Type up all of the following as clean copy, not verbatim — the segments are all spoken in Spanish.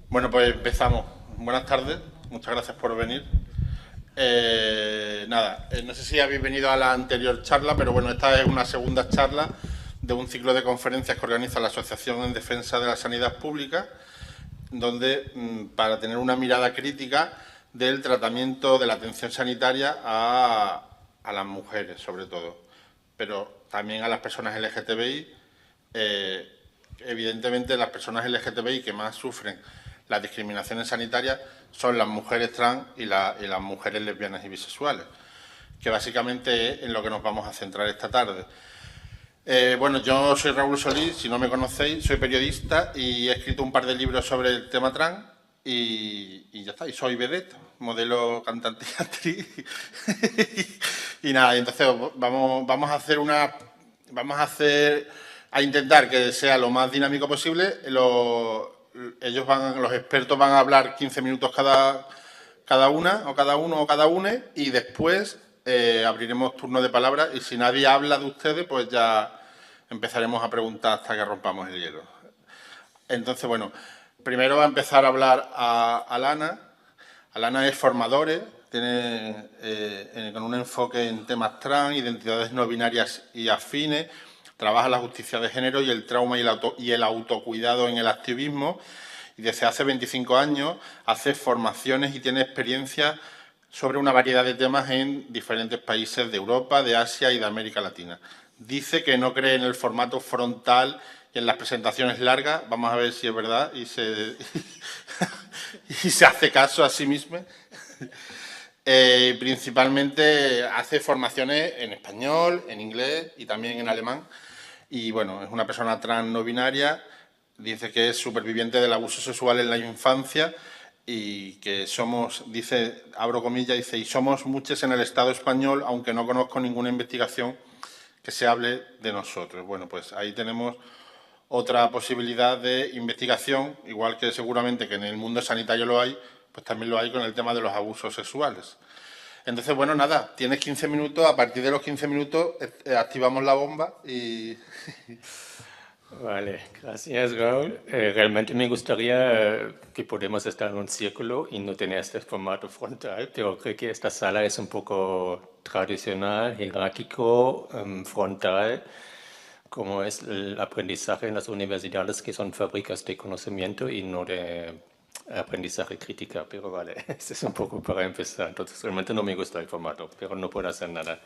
Bueno, pues empezamos. Buenas tardes, muchas gracias por venir. No sé si habéis venido a la anterior charla, pero bueno, esta es una segunda charla de un ciclo de conferencias que organiza la Asociación en Defensa de la Sanidad Pública, donde para tener una mirada crítica del tratamiento de la atención sanitaria a las mujeres, sobre todo, pero también a las personas LGTBI. Evidentemente, las personas LGTBI que más sufren las discriminaciones sanitarias son las mujeres trans y las mujeres lesbianas y bisexuales, que básicamente es en lo que nos vamos a centrar esta tarde. Bueno, yo soy Raúl Solís, si no me conocéis, soy periodista y he escrito un par de libros sobre el tema trans y ya está, y soy vedette, modelo, cantante y actriz. Y nada, entonces vamos a hacer a intentar que sea lo más dinámico posible. Los expertos van a hablar 15 minutos cada una, o cada uno, o cada une, y después abriremos turno de palabra, y si nadie habla de ustedes, pues ya empezaremos a preguntar hasta que rompamos el hielo. Entonces, bueno, primero va a empezar a hablar a Alana. Alana es formadora, con un enfoque en temas trans, identidades no binarias y afines, trabaja la justicia de género y el trauma y el autocuidado en el activismo, y desde hace 25 años hace formaciones y tiene experiencia sobre una variedad de temas en diferentes países de Europa, de Asia y de América Latina. Dice que no cree en el formato frontal y en las presentaciones largas. Vamos a ver si es verdad y y se hace caso a sí misma. Principalmente hace formaciones en español, en inglés y también en alemán. Y bueno, es una persona trans no binaria. Dice que es superviviente del abuso sexual en la infancia y que somos, dice, abro comillas, dice, y somos muchos en el Estado español, aunque no conozco ninguna investigación que se hable de nosotros. Bueno, pues ahí tenemos otra posibilidad de investigación, igual que seguramente que en el mundo sanitario lo hay, pues también lo hay con el tema de los abusos sexuales. Entonces, bueno, nada, tienes 15 minutos, a partir de los 15 minutos activamos la bomba y... Vale, gracias Raúl. Realmente me gustaría que podamos estar en un círculo y no tener este formato frontal, pero creo que esta sala es un poco tradicional, jerárquico, frontal, como es el aprendizaje en las universidades que son fábricas de conocimiento y no de aprendizaje crítica, pero vale, este es un poco para empezar. Entonces realmente no me gusta el formato, pero no puedo hacer nada.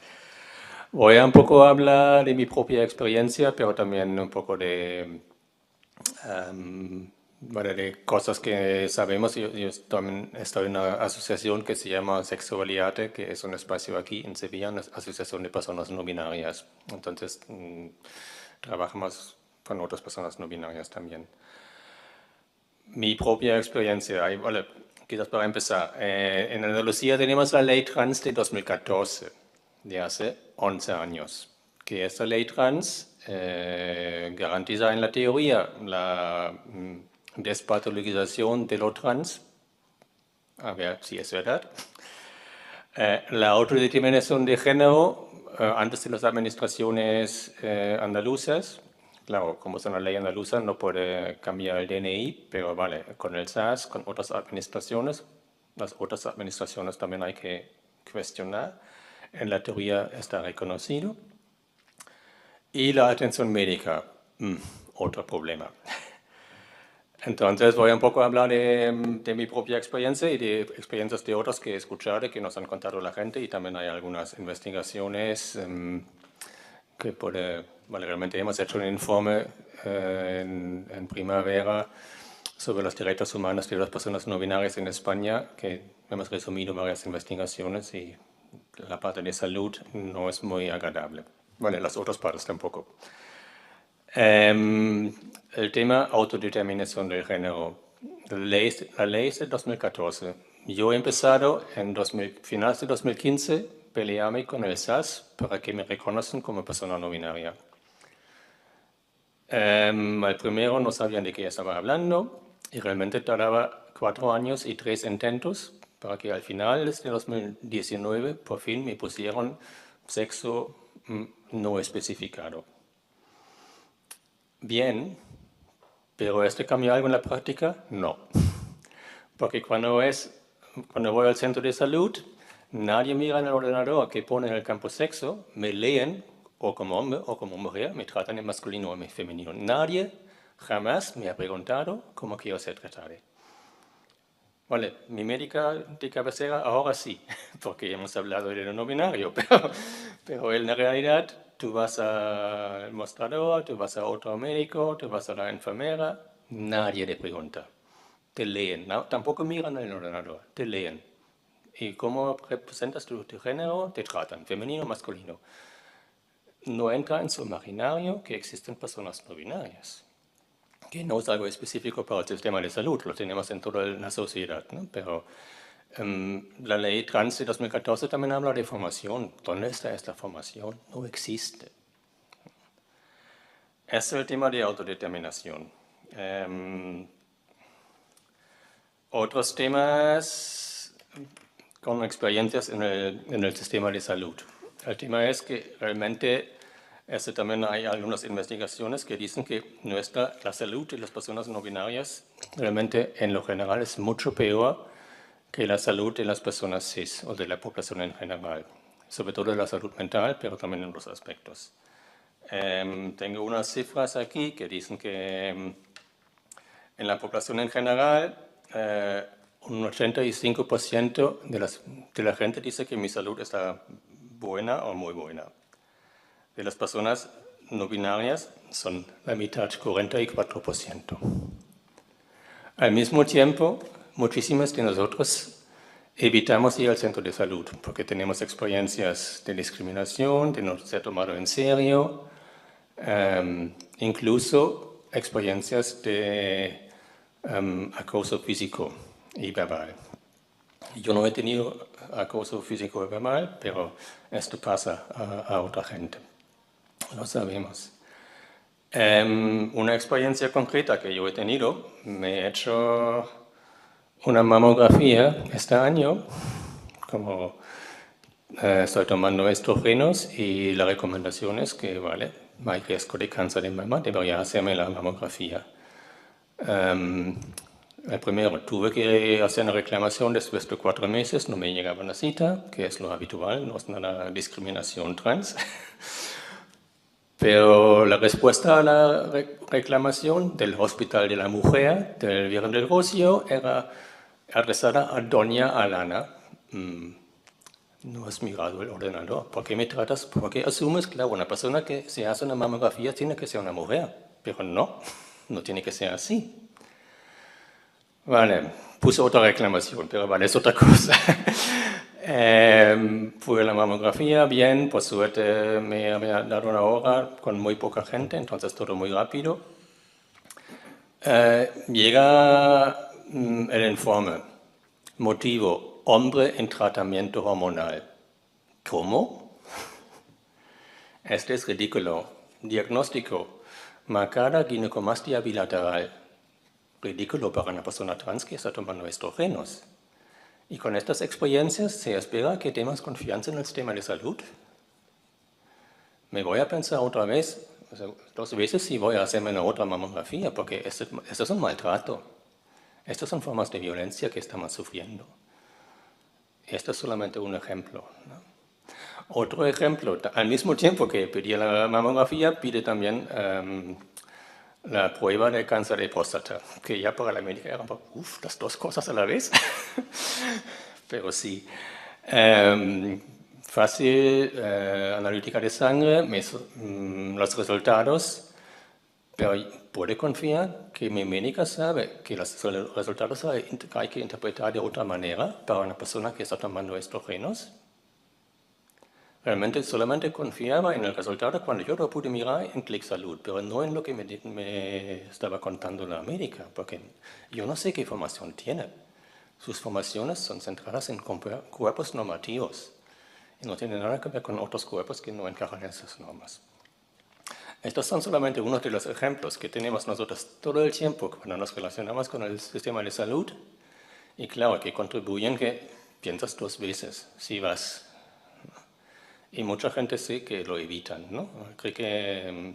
Voy a un poco hablar de mi propia experiencia, pero también un poco bueno, de cosas que sabemos. Yo también estoy en una asociación que se llama Sexualiate, que es un espacio aquí en Sevilla, una asociación de personas no binarias. Entonces, trabajamos con otras personas no binarias también. Mi propia experiencia, vale, quizás para empezar. En Andalucía tenemos la ley trans de 2014, de hace 11 años, que esta ley trans garantiza en la teoría la despatologización de lo trans, a ver si es verdad, la autodeterminación de género antes de las administraciones andaluzas. Claro, como es una ley andaluza, no puede cambiar el DNI, pero vale, con el SAS, con otras administraciones, las otras administraciones también hay que cuestionar. En la teoría está reconocido. Y la atención médica, otro problema. Entonces voy un poco a hablar de mi propia experiencia y de experiencias de otros que he escuchado y que nos han contado la gente, y también hay algunas investigaciones que bueno, realmente hemos hecho un informe en primavera sobre los derechos humanos de las personas no binarias en España, que hemos resumido varias investigaciones, y la parte de salud no es muy agradable. Bueno, las otras partes tampoco. El tema autodeterminación del género. La ley es de 2014. Yo he empezado en finales de 2015 pelearme con el SAS para que me reconozcan como persona no binaria. Al primero no sabían de qué estaba hablando y realmente tardaba 4 años y 3 intentos para que al final de 2019 por fin me pusieron sexo no especificado. Bien, pero ¿esto cambia algo en la práctica? No. Porque cuando voy al centro de salud, nadie mira en el ordenador que pone en el campo sexo, me leen o como hombre o como mujer, me tratan en masculino o en femenino. Nadie jamás me ha preguntado cómo quiero ser tratado. Vale, mi médica de cabecera ahora sí, porque hemos hablado de lo no binario, pero en la realidad tú vas al mostrador, tú vas a otro médico, tú vas a la enfermera, nadie le pregunta. Te leen, ¿no? Tampoco miran en el ordenador, te leen. ¿Y cómo representas tu género? Te tratan, femenino o masculino. No entra en su imaginario que existen personas no binarias, que no es algo específico para el sistema de salud, lo tenemos en toda la sociedad, ¿no? Pero la ley trans de 2014 también habla de formación. ¿Dónde está esta formación? No existe. Ese es el tema de autodeterminación. Otros temas con experiencias en el sistema de salud. El tema es que realmente también hay algunas investigaciones que dicen que la salud de las personas no binarias realmente en lo general es mucho peor que la salud de las personas cis o de la población en general, sobre todo de la salud mental, pero también en otros aspectos. Tengo unas cifras aquí que dicen que en la población en general un 85% de la gente dice que mi salud está buena o muy buena. De las personas no binarias son la mitad, 44%. Al mismo tiempo, muchísimas de nosotros evitamos ir al centro de salud porque tenemos experiencias de discriminación, de no ser tomado en serio, incluso experiencias de acoso físico y verbal. Yo no he tenido acoso físico y verbal, pero esto pasa a otra gente. Lo sabemos. Una experiencia concreta que yo he tenido, me he hecho una mamografía este año, como estoy tomando estrógenos y la recomendación es que, vale, hay riesgo de cáncer de mama, debería hacerme la mamografía. Primero, tuve que hacer una reclamación después de 4 meses, no me llegaba una cita, que es lo habitual, no es nada discriminación trans. Pero la respuesta a la reclamación del Hospital de la Mujer del Viernes del Rocío era adresada a Doña Alana. No has mirado el ordenador. ¿Por qué me tratas? Porque asumes, claro, una persona que se hace una mamografía tiene que ser una mujer. Pero no, no tiene que ser así. Vale, puse otra reclamación, pero vale, es otra cosa. Fui a la mamografía, bien, por suerte me había dado una hora con muy poca gente, entonces todo muy rápido. Llega el informe. Motivo, hombre en tratamiento hormonal. ¿Cómo? Este es ridículo. Diagnóstico, marcada ginecomastia bilateral. Ridículo para una persona trans que está tomando estrógenos. Y con estas experiencias se espera que dé más confianza en el sistema de salud. Me voy a pensar otra vez, 2 veces si voy a hacerme una otra mamografía, porque esto es un maltrato. Estas son formas de violencia que estamos sufriendo. Esto es solamente un ejemplo, ¿no? Otro ejemplo, al mismo tiempo que pedí la mamografía, pide también la prueba de cáncer de próstata, que ya para la médica era las 2 cosas a la vez. Pero sí. Fácil, analítica de sangre, los resultados, pero puede confiar que mi médica sabe que los resultados hay que interpretar de otra manera para una persona que está tomando estrógenos. Realmente solamente confiaba en el resultado cuando yo lo pude mirar en Click Salud, pero no en lo que me estaba contando la médica, porque yo no sé qué formación tiene. Sus formaciones son centradas en cuerpos normativos y no tienen nada que ver con otros cuerpos que no encajan en esas normas. Estos son solamente unos de los ejemplos que tenemos nosotros todo el tiempo cuando nos relacionamos con el sistema de salud. Y claro, que contribuyen que piensas 2 veces si vas. Y mucha gente sí que lo evitan, ¿no? Creo que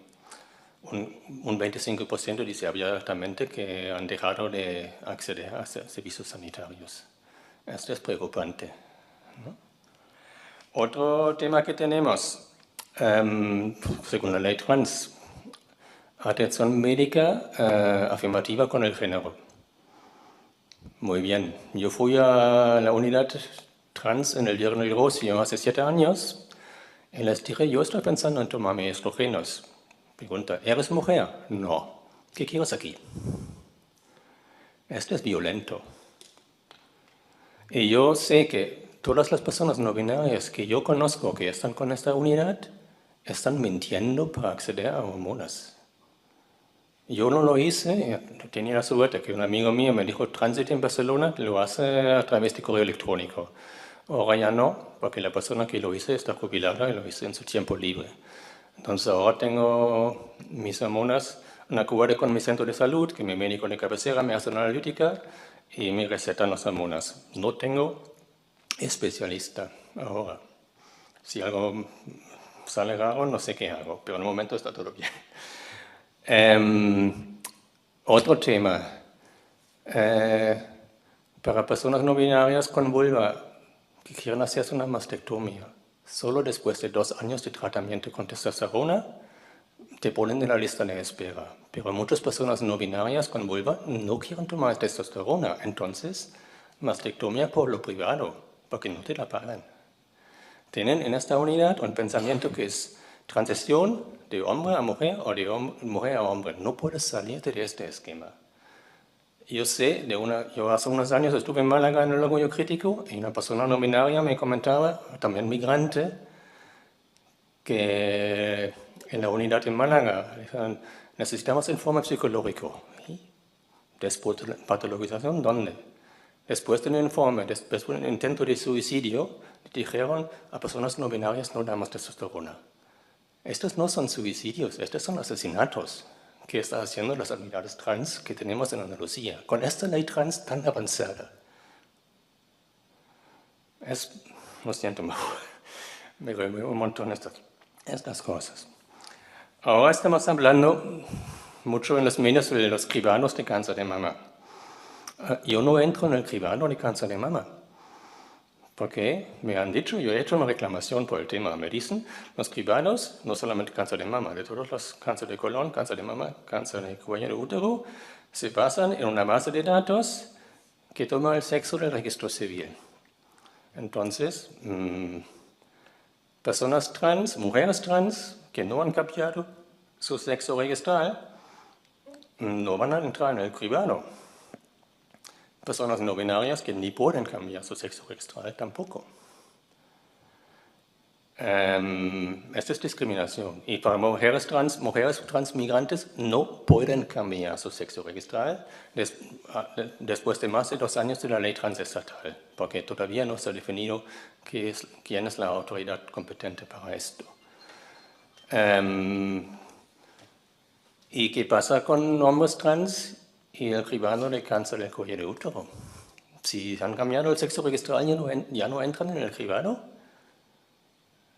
un 25% dice abiertamente que han dejado de acceder a servicios sanitarios. Esto es preocupante, ¿no? Otro tema que tenemos, según la ley trans, atención médica afirmativa con el género. Muy bien, yo fui a la unidad trans en el Viernes Rosio hace 7 años y les dije, yo estoy pensando en tomarme estrógenos. Pregunta, ¿eres mujer? No. ¿Qué quieres aquí? Esto es violento. Y yo sé que todas las personas no binarias que yo conozco que están con esta unidad están mintiendo para acceder a hormonas. Yo no lo hice, tenía la suerte que un amigo mío me dijo, Tránsito en Barcelona lo hace a través de correo electrónico. Ahora ya no, porque la persona que lo hizo está jubilada y lo hizo en su tiempo libre. Entonces ahora tengo mis hormonas, un acuerdo con mi centro de salud, que mi médico de cabecera me hace una analítica y me recetan las hormonas. No tengo especialista ahora. Si algo sale raro, no sé qué hago, pero en el momento está todo bien. Otro tema. Para personas no binarias con vulva que quieren hacerse una mastectomía, solo después de 2 años de tratamiento con testosterona, te ponen en la lista de espera. Pero muchas personas no binarias con vulva no quieren tomar testosterona, entonces mastectomía por lo privado, porque no te la pagan. Tienen en esta unidad un pensamiento que es transición de hombre a mujer o de mujer a hombre. No puedes salir de este esquema. Yo sé, yo hace unos años estuve en Málaga en el orgullo crítico y una persona no binaria me comentaba, también migrante, que en la unidad en Málaga decían, necesitamos informe psicológico. ¿Y después de la patologización, dónde? Después de un informe, después de un intento de suicidio, dijeron a personas no binarias no damos testosterona. Estos no son suicidios, estos son asesinatos que están haciendo las unidades trans que tenemos en Andalucía, con esta ley trans tan avanzada. Lo siento, me remuevo un montón estas cosas. Ahora estamos hablando mucho en los medios de los cribados de cáncer de mama. Yo no entro en el cribado de cáncer de mama. Porque me han dicho, yo he hecho una reclamación por el tema, me dicen, los cribados, no solamente cáncer de mama, de todos los cáncer de colon, cáncer de mama, cáncer de cuello de útero, se basan en una base de datos que toma el sexo del registro civil. Entonces, personas trans, mujeres trans, que no han cambiado su sexo registral, no van a entrar en el cribado. Personas no binarias que ni pueden cambiar su sexo registral tampoco. Esto es discriminación. Y para mujeres trans migrantes no pueden cambiar su sexo registral después de más de 2 años de la ley transestatal, porque todavía no se ha definido quién es la autoridad competente para esto. ¿Y qué pasa con hombres trans y el cribado de cáncer del cuello de útero? Si han cambiado el sexo registral ya no entran en el cribado.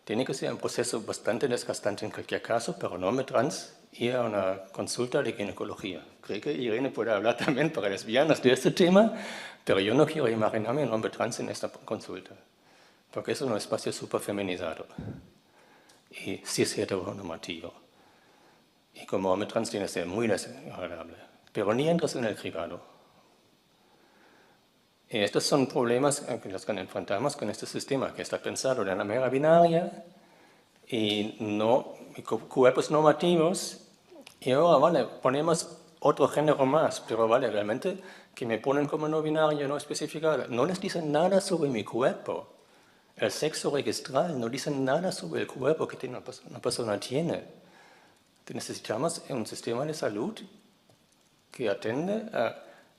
Tiene que ser un proceso bastante desgastante en cualquier caso, pero un hombre trans ir a una consulta de ginecología. Creo que Irene puede hablar también para lesbianas de este tema, pero yo no quiero imaginarme un hombre trans en esta consulta, porque es un espacio súper feminizado y sí es heteronormativo. Y como hombre trans tiene que ser muy desagradable, pero ni entras en el cribado. Y estos son problemas que los que enfrentamos con este sistema, que está pensado de una manera binaria y cuerpos normativos. Y ahora, vale, ponemos otro género más, pero vale, realmente que me ponen como no binario, no especificado. No les dicen nada sobre mi cuerpo. El sexo registral no dice nada sobre el cuerpo que una persona tiene. Necesitamos un sistema de salud que atiende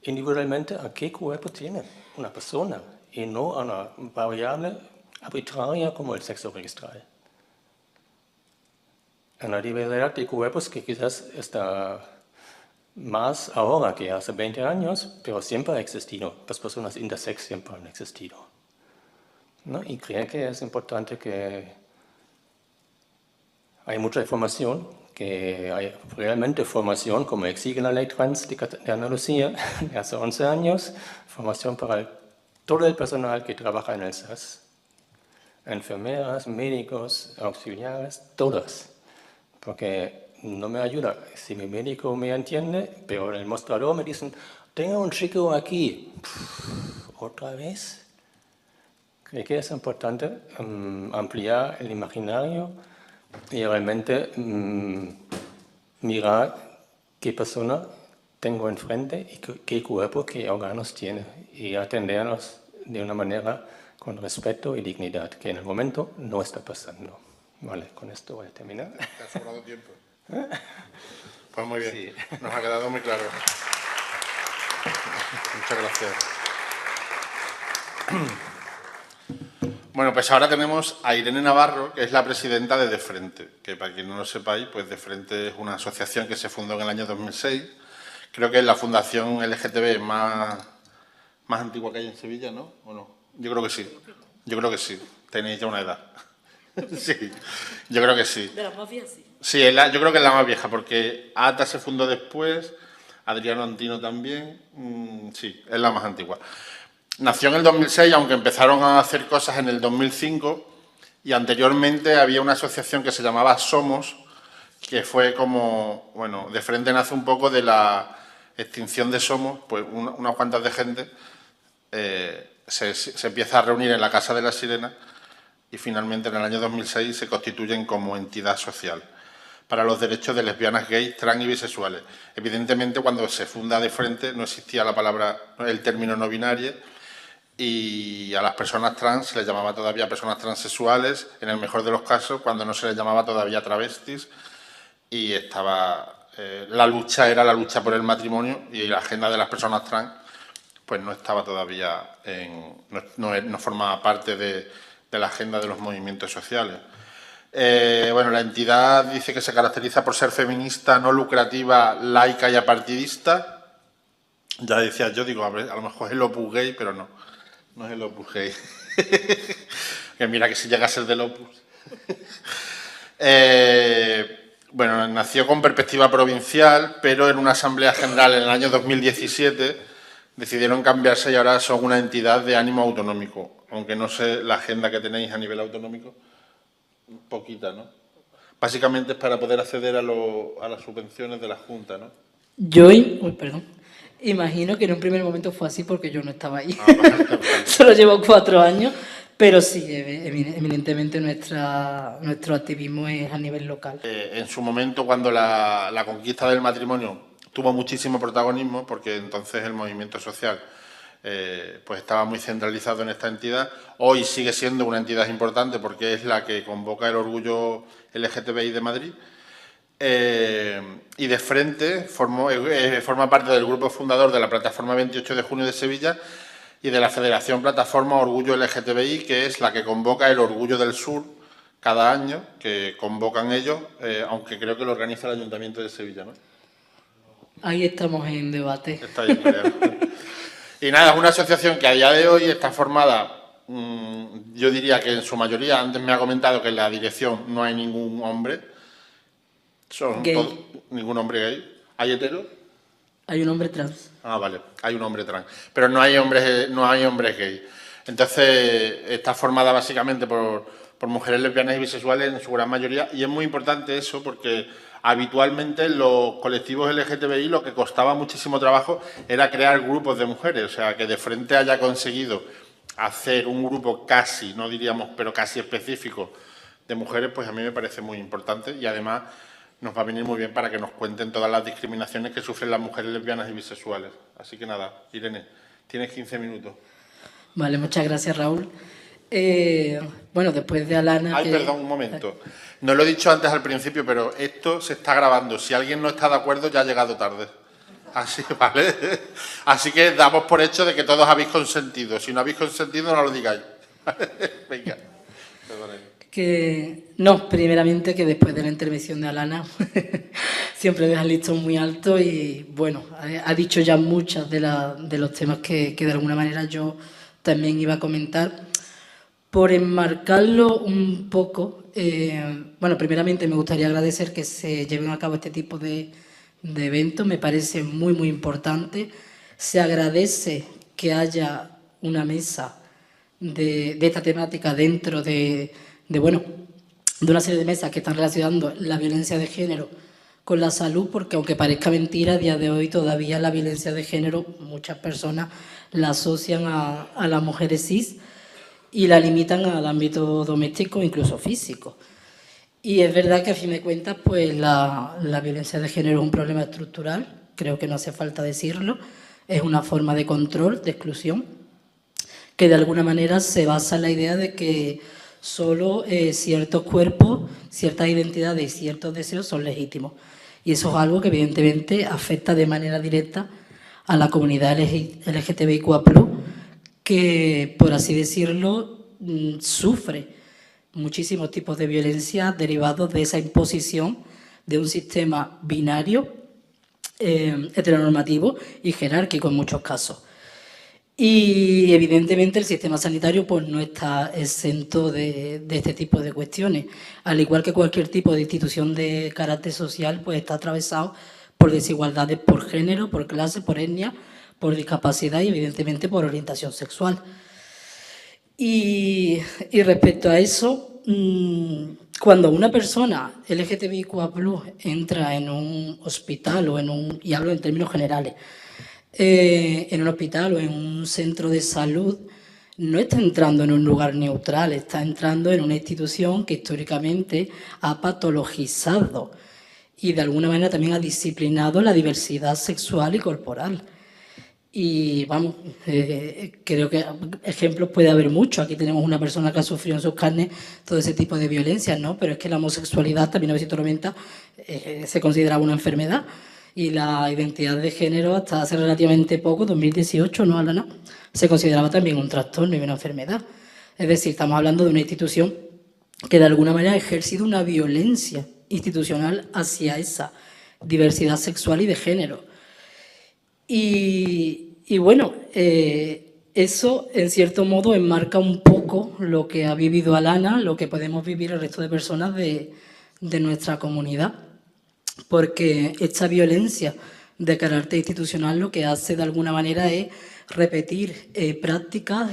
individualmente a qué cuerpo tiene una persona y no a una variable arbitraria como el sexo registral. Una diversidad de cuerpos que quizás está más ahora que hace 20 años, pero siempre ha existido. Las personas intersex siempre han existido, ¿no? Y creo que es importante que hay mucha información que hay realmente formación, como exige la ley trans de Andalucía, de hace 11 años, formación para todo el personal que trabaja en el SAS. Enfermeras, médicos, auxiliares, todas. Porque no me ayuda. Si mi médico me entiende, pero en el mostrador me dicen, tengo un chico aquí. ¿Otra vez? Creo que es importante ampliar el imaginario y realmente mirar qué persona tengo enfrente y qué cuerpo, qué órganos tiene y atendernos de una manera con respeto y dignidad, que en el momento no está pasando. Vale, con esto voy a terminar. Te ha sobrado tiempo. Pues muy bien, Sí. nos ha quedado muy claro. Muchas gracias. Bueno, pues ahora tenemos a Irene Navarro, que es la presidenta de De Frente, que para quien no lo sepáis, pues De Frente es una asociación que se fundó en el año 2006. Creo que es la fundación LGTB más antigua que hay en Sevilla, ¿no? ¿O no? Yo creo que sí. Yo creo que sí. Tenéis ya una edad. Sí, yo creo que sí. De las más viejas, sí. Sí, yo creo que es la más vieja, porque ATA se fundó después, Adriano Antino también. Sí, es la más antigua. Nació en el 2006, aunque empezaron a hacer cosas en el 2005, y anteriormente había una asociación que se llamaba Somos, que fue como, bueno, De Frente nace un poco de la extinción de Somos, pues unas cuantas de gente se empieza a reunir en la Casa de la Sirena y finalmente en el año 2006 se constituyen como entidad social para los derechos de lesbianas, gays, trans y bisexuales. Evidentemente, cuando se funda De Frente no existía el término no binario, y a las personas trans se les llamaba todavía personas transexuales, en el mejor de los casos, cuando no se les llamaba todavía travestis, y la lucha era la lucha por el matrimonio, y la agenda de las personas trans pues no estaba todavía no formaba parte de la agenda de los movimientos sociales. Bueno, la entidad dice que se caracteriza por ser feminista, no lucrativa, laica y apartidista. Ya decía yo, digo, a lo mejor es el Opus Gay, pero no es el Opus Gay. Que mira que si llega a ser del Opus. Bueno, nació con perspectiva provincial, pero en una asamblea general en el año 2017 decidieron cambiarse y ahora son una entidad de ánimo autonómico, aunque no sé la agenda que tenéis a nivel autonómico, poquita, ¿no? Básicamente es para poder acceder a las subvenciones de la Junta, ¿no? Perdón. Imagino que en un primer momento fue así porque yo no estaba ahí. Vale. Solo llevo 4 años, pero sí, eminentemente nuestro activismo es a nivel local. En su momento, cuando la conquista del matrimonio tuvo muchísimo protagonismo, porque entonces el movimiento social pues estaba muy centralizado en esta entidad. Hoy sigue siendo una entidad importante porque es la que convoca el orgullo LGTBI de Madrid. Y De Frente forma parte del grupo fundador de la Plataforma 28 de Junio de Sevilla y de la Federación Plataforma Orgullo LGTBI, que es la que convoca el Orgullo del Sur cada año, que convocan ellos, aunque creo que lo organiza el Ayuntamiento de Sevilla, ¿no? Ahí estamos en debate. Está ahí, y nada, es una asociación que a día de hoy está formada, yo diría que en su mayoría, antes me ha comentado que en la dirección no hay ningún hombre, ningún hombre gay. ¿Hay hetero? Hay un hombre trans. Ah, vale, hay un hombre trans, pero no hay hombres gay. Entonces está formada básicamente por mujeres lesbianas y bisexuales en su gran mayoría, y es muy importante eso porque habitualmente en los colectivos LGTBI lo que costaba muchísimo trabajo era crear grupos de mujeres, o sea, que De Frente haya conseguido hacer un grupo casi, no diríamos, pero casi específico de mujeres, pues a mí me parece muy importante y además nos va a venir muy bien para que nos cuenten todas las discriminaciones que sufren las mujeres lesbianas y bisexuales. Así que nada, Irene, tienes 15 minutos. Vale, muchas gracias, Raúl. Bueno, después de Alana... Ay, perdón, un momento. No lo he dicho antes al principio, pero esto se está grabando. Si alguien no está de acuerdo, ya ha llegado tarde. Así, ¿vale? Así que damos por hecho de que todos habéis consentido. Si no habéis consentido, no lo digáis. Venga, perdónenme. Primeramente que después de la intervención de Alana siempre deja el listón muy alto y bueno, ha dicho ya muchos de los temas que de alguna manera yo también iba a comentar. Por enmarcarlo un poco, Bueno, primeramente me gustaría agradecer que se lleven a cabo este tipo de eventos, me parece muy, muy importante. Se agradece que haya una mesa de esta temática dentro de una serie de mesas que están relacionando la violencia de género con la salud, porque aunque parezca mentira, a día de hoy todavía la violencia de género, muchas personas la asocian a las mujeres cis y la limitan al ámbito doméstico, incluso físico. Y es verdad que a fin de cuentas, pues la violencia de género es un problema estructural, creo que no hace falta decirlo, es una forma de control, de exclusión, que de alguna manera se basa en la idea de que solo ciertos cuerpos, ciertas identidades y ciertos deseos son legítimos. Y eso es algo que evidentemente afecta de manera directa a la comunidad LGTBIQA+, que, por así decirlo, sufre muchísimos tipos de violencia derivados de esa imposición de un sistema binario, heteronormativo y jerárquico en muchos casos. Y evidentemente el sistema sanitario pues, no está exento de este tipo de cuestiones. Al igual que cualquier tipo de institución de carácter social, pues está atravesado por desigualdades por género, por clase, por etnia, por discapacidad y evidentemente por orientación sexual. Y respecto a eso, cuando una persona LGTBIQA+ entra en un hospital y hablo en términos generales, en un hospital o en un centro de salud, no está entrando en un lugar neutral, está entrando en una institución que históricamente ha patologizado y de alguna manera también ha disciplinado la diversidad sexual y corporal. Y vamos, creo que ejemplos puede haber muchos. Aquí tenemos una persona que ha sufrido en sus carnes todo ese tipo de violencia, ¿no? Pero es que la homosexualidad hasta 1990 se consideraba una enfermedad y la identidad de género hasta hace relativamente poco, 2018, ¿no, Alana? Se consideraba también un trastorno y una enfermedad. Es decir, estamos hablando de una institución que de alguna manera ha ejercido una violencia institucional hacia esa diversidad sexual y de género. Y bueno, eso en cierto modo enmarca un poco lo que ha vivido Alana, lo que podemos vivir el resto de personas de nuestra comunidad, porque esta violencia de carácter institucional lo que hace de alguna manera es repetir prácticas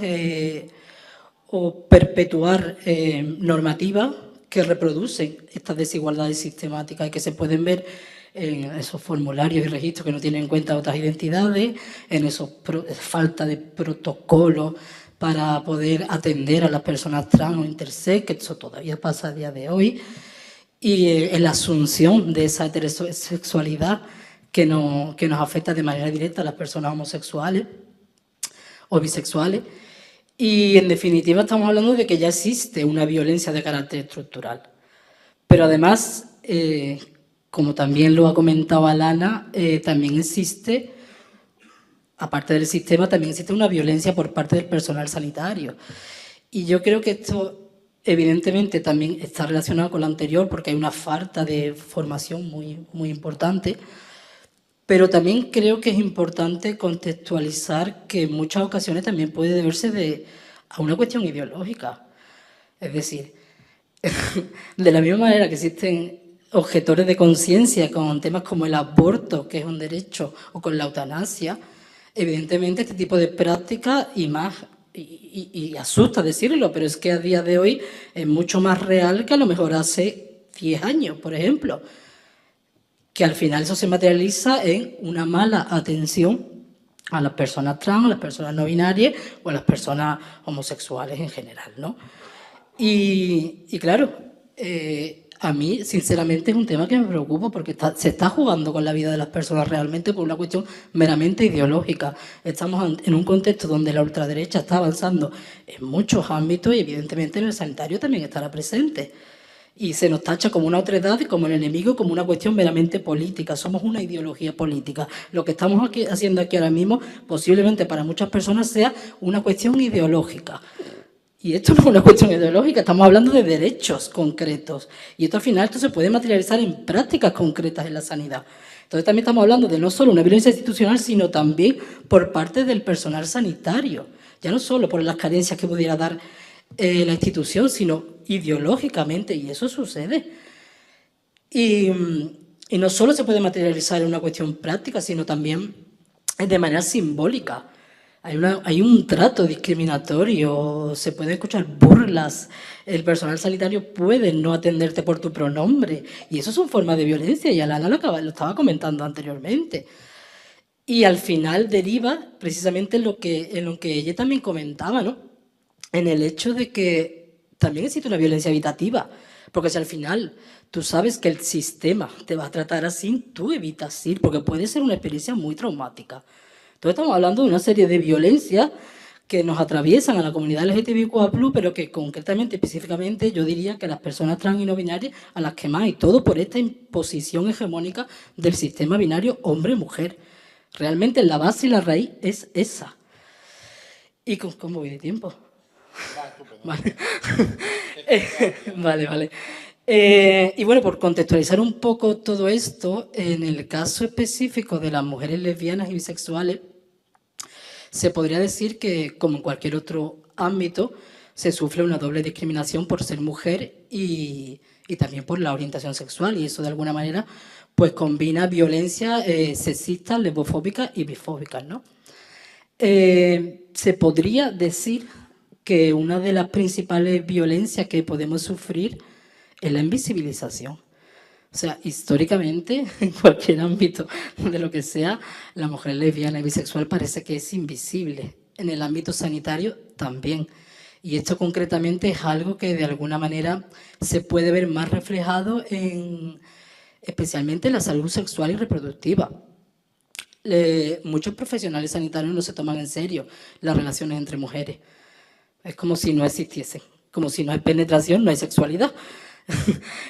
o perpetuar normativas que reproducen estas desigualdades sistemáticas y que se pueden ver en esos formularios y registros que no tienen en cuenta otras identidades, en esa falta de protocolos para poder atender a las personas trans o intersex, que eso todavía pasa a día de hoy, y en la asunción de esa heterosexualidad que nos afecta de manera directa a las personas homosexuales o bisexuales. Y en definitiva estamos hablando de que ya existe una violencia de carácter estructural. Pero además, como también lo ha comentado Alana, también existe, aparte del sistema, también existe una violencia por parte del personal sanitario. Y yo creo que esto evidentemente también está relacionado con lo anterior porque hay una falta de formación muy, muy importante, pero también creo que es importante contextualizar que en muchas ocasiones también puede deberse a una cuestión ideológica. Es decir, de la misma manera que existen objetores de conciencia con temas como el aborto, que es un derecho, o con la eutanasia, evidentemente este tipo de prácticas y asusta decirlo, pero es que a día de hoy es mucho más real que a lo mejor hace 10 años, por ejemplo, que al final eso se materializa en una mala atención a las personas trans, a las personas no binarias o a las personas homosexuales en general, ¿no? Y claro, a mí sinceramente es un tema que me preocupa porque se está jugando con la vida de las personas realmente por una cuestión meramente ideológica. Estamos en un contexto donde la ultraderecha está avanzando en muchos ámbitos y evidentemente en el sanitario también estará presente. Y se nos tacha como una otredad, como el enemigo, como una cuestión meramente política. Somos una ideología política. Lo que estamos haciendo aquí ahora mismo posiblemente para muchas personas sea una cuestión ideológica. Y esto no es una cuestión ideológica, estamos hablando de derechos concretos. Y esto al final se puede materializar en prácticas concretas en la sanidad. Entonces también estamos hablando de no solo una violencia institucional, sino también por parte del personal sanitario. Ya no solo por las carencias que pudiera dar la institución, sino ideológicamente, y eso sucede. Y no solo se puede materializar en una cuestión práctica, sino también de manera simbólica. Hay un trato discriminatorio, se pueden escuchar burlas, el personal sanitario puede no atenderte por tu pronombre, y eso son formas de violencia, y Alana lo estaba comentando anteriormente. Y al final deriva precisamente en lo que ella también comentaba, ¿no? En el hecho de que también existe una violencia habitativa, porque si al final tú sabes que el sistema te va a tratar así, tú evitas ir, porque puede ser una experiencia muy traumática. Entonces estamos hablando de una serie de violencias que nos atraviesan a la comunidad LGTBIQ+, pero que concretamente, específicamente, yo diría que las personas trans y no binarias a las que más, y todo por esta imposición hegemónica del sistema binario hombre-mujer. Realmente la base y la raíz es esa. ¿Y cómo voy de tiempo? Vale. Vale. Y bueno, por contextualizar un poco todo esto, en el caso específico de las mujeres lesbianas y bisexuales, se podría decir que, como en cualquier otro ámbito, se sufre una doble discriminación por ser mujer y también por la orientación sexual, y eso de alguna manera pues combina violencia sexista, lesbofóbica y bifóbica, ¿no? Se podría decir que una de las principales violencias que podemos sufrir es la invisibilización. O sea, históricamente, en cualquier ámbito de lo que sea, la mujer lesbiana y bisexual parece que es invisible. En el ámbito sanitario también. Y esto concretamente es algo que de alguna manera se puede ver más reflejado especialmente en la salud sexual y reproductiva. Muchos profesionales sanitarios no se toman en serio las relaciones entre mujeres. Es como si no existiesen. Como si no hay penetración, no hay sexualidad.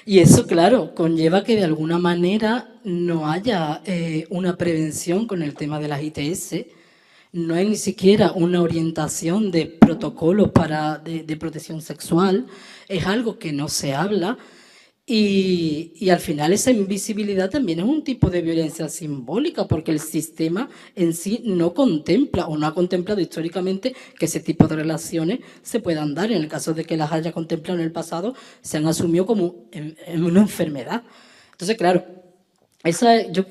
Y eso, claro, conlleva que de alguna manera no haya una prevención con el tema de las ITS, no hay ni siquiera una orientación de protocolos de protección sexual, es algo que no se habla y al final esa invisibilidad también es un tipo de violencia simbólica porque el sistema en sí no contempla o no ha contemplado históricamente que ese tipo de relaciones se puedan dar. En el caso de que las haya contemplado en el pasado, se han asumido como en una enfermedad. Entonces, claro, yo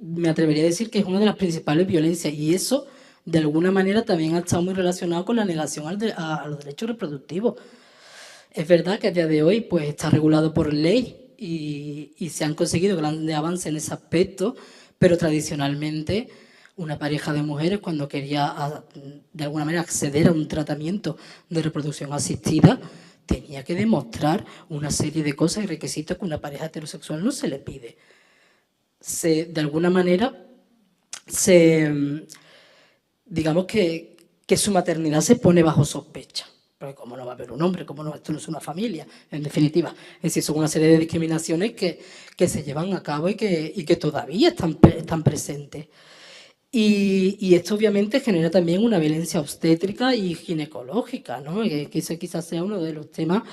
me atrevería a decir que es una de las principales violencias y eso de alguna manera también ha estado muy relacionado con la negación a los derechos reproductivos. Es verdad que a día de hoy pues, está regulado por ley y se han conseguido grandes avances en ese aspecto, pero tradicionalmente una pareja de mujeres cuando quería de alguna manera acceder a un tratamiento de reproducción asistida tenía que demostrar una serie de cosas y requisitos que una pareja heterosexual no se le pide. De alguna manera, digamos que su maternidad se pone bajo sospecha. Porque cómo no va a haber un hombre, cómo no, esto no es una familia, en definitiva. Es decir, son una serie de discriminaciones que se llevan a cabo y que todavía están presentes. Y esto obviamente genera también una violencia obstétrica y ginecológica, ¿no? Que ese quizás sea uno de los temas.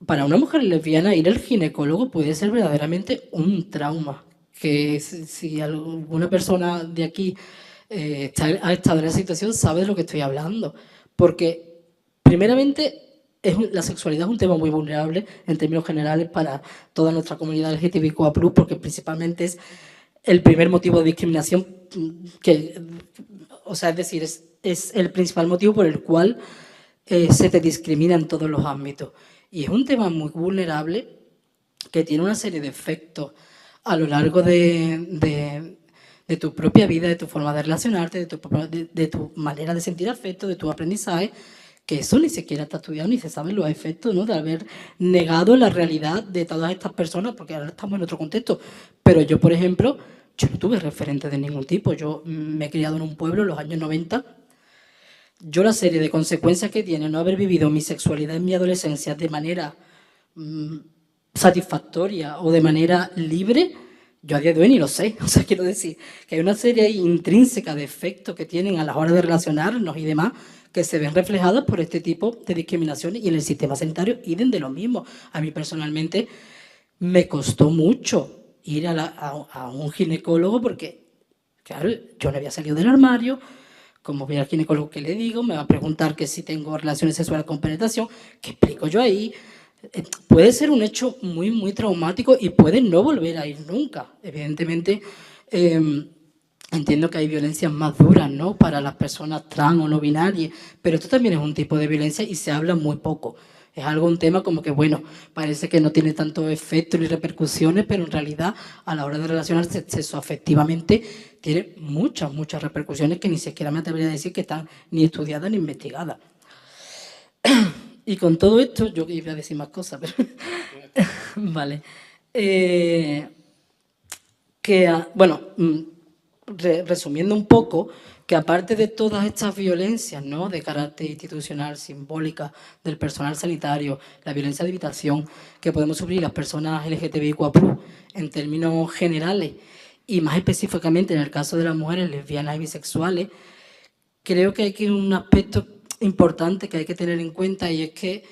Para una mujer lesbiana ir al ginecólogo puede ser verdaderamente un trauma. Que si alguna persona de aquí ha estado en esa situación sabe de lo que estoy hablando. Porque primeramente, la sexualidad es un tema muy vulnerable en términos generales para toda nuestra comunidad LGTBIQA+, porque principalmente es el primer motivo de discriminación, o sea, es decir, es el principal motivo por el cual se te discrimina en todos los ámbitos. Y es un tema muy vulnerable que tiene una serie de efectos a lo largo de tu propia vida, de tu forma de relacionarte, de tu manera de sentir afecto, de tu aprendizaje, que eso ni siquiera está estudiado ni se saben los efectos, ¿no? De haber negado la realidad de todas estas personas, porque ahora estamos en otro contexto. Pero yo, por ejemplo, yo no tuve referentes de ningún tipo. Yo me he criado en un pueblo en los años 90. Yo la serie de consecuencias que tiene no haber vivido mi sexualidad en mi adolescencia de manera satisfactoria o de manera libre, yo a día de hoy ni lo sé. O sea, quiero decir que hay una serie intrínseca de efectos que tienen a la hora de relacionarnos y demás que se ven reflejadas por este tipo de discriminaciones y en el sistema sanitario idem de lo mismo. A mí personalmente me costó mucho ir a un ginecólogo porque, claro, yo no había salido del armario, como voy al ginecólogo, ¿qué le digo? Me va a preguntar que si tengo relaciones sexuales con penetración, ¿qué explico yo ahí? Puede ser un hecho muy, muy traumático y puede no volver a ir nunca. Evidentemente, entiendo que hay violencias más duras, ¿no?, para las personas trans o no binarias, pero esto también es un tipo de violencia y se habla muy poco. Es algo, un tema como que, bueno, parece que no tiene tanto efecto ni repercusiones, pero en realidad a la hora de relacionarse sexoafectivamente tiene muchas, muchas repercusiones que ni siquiera me atrevería a decir que están ni estudiadas ni investigadas. Y con todo esto, yo iba a decir más cosas, pero vale. Bueno, resumiendo un poco, que aparte de todas estas violencias, ¿no?, de carácter institucional, simbólica, del personal sanitario, la violencia de habitación que podemos sufrir las personas LGTBIQ+, en términos generales, y más específicamente en el caso de las mujeres lesbianas y bisexuales, creo que hay un aspecto importante que hay que tener en cuenta, y es que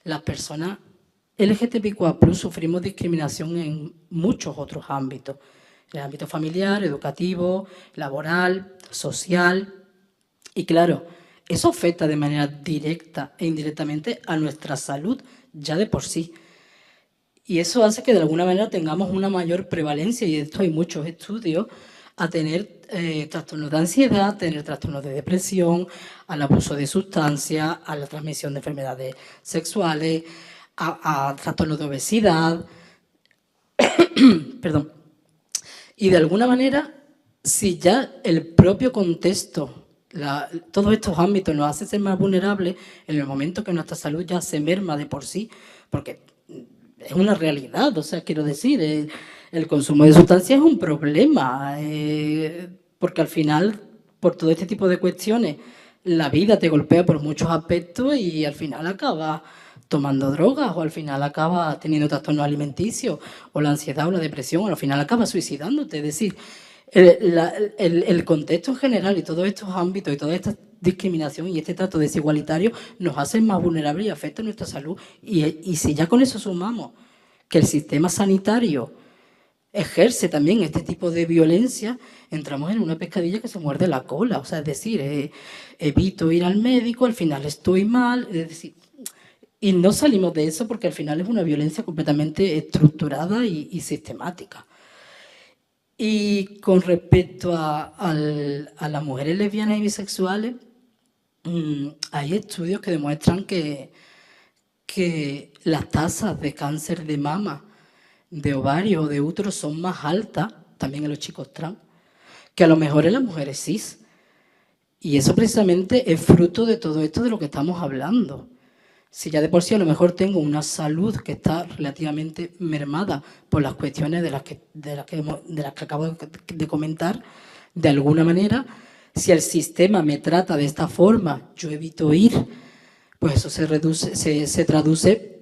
las personas LGTBIQ+ sufrimos discriminación en muchos otros ámbitos. En el ámbito familiar, educativo, laboral, social. Y claro, eso afecta de manera directa e indirectamente a nuestra salud ya de por sí. Y eso hace que de alguna manera tengamos una mayor prevalencia, y de esto hay muchos estudios, a tener trastornos de ansiedad, tener trastornos de depresión, al abuso de sustancias, a la transmisión de enfermedades sexuales, a trastornos de obesidad. Perdón. Y de alguna manera, si ya el propio contexto, todos estos ámbitos nos hacen ser más vulnerables, en el momento que nuestra salud ya se merma de por sí, porque es una realidad, o sea, quiero decir, el consumo de sustancias es un problema, porque al final, por todo este tipo de cuestiones, la vida te golpea por muchos aspectos y al final acabas tomando drogas, o al final acabas teniendo trastornos alimenticios, o la ansiedad o la depresión, o al final acabas suicidándote. Es decir, el contexto en general y todos estos ámbitos y toda esta discriminación y este trato desigualitario nos hacen más vulnerables y afectan nuestra salud. Y si ya con eso sumamos que el sistema sanitario ejerce también este tipo de violencia, entramos en una pescadilla que se muerde la cola. O sea, es decir, evito ir al médico, al final estoy mal, es decir, y no salimos de eso porque al final es una violencia completamente estructurada y sistemática. Y con respecto a las mujeres lesbianas y bisexuales, hay estudios que demuestran que las tasas de cáncer de mama, de ovario o de útero son más altas, también en los chicos trans, que a lo mejor en las mujeres cis. Y eso precisamente es fruto de todo esto de lo que estamos hablando. Si ya de por sí a lo mejor tengo una salud que está relativamente mermada por las cuestiones de las que acabo de comentar, de alguna manera, si el sistema me trata de esta forma, yo evito ir, pues eso se traduce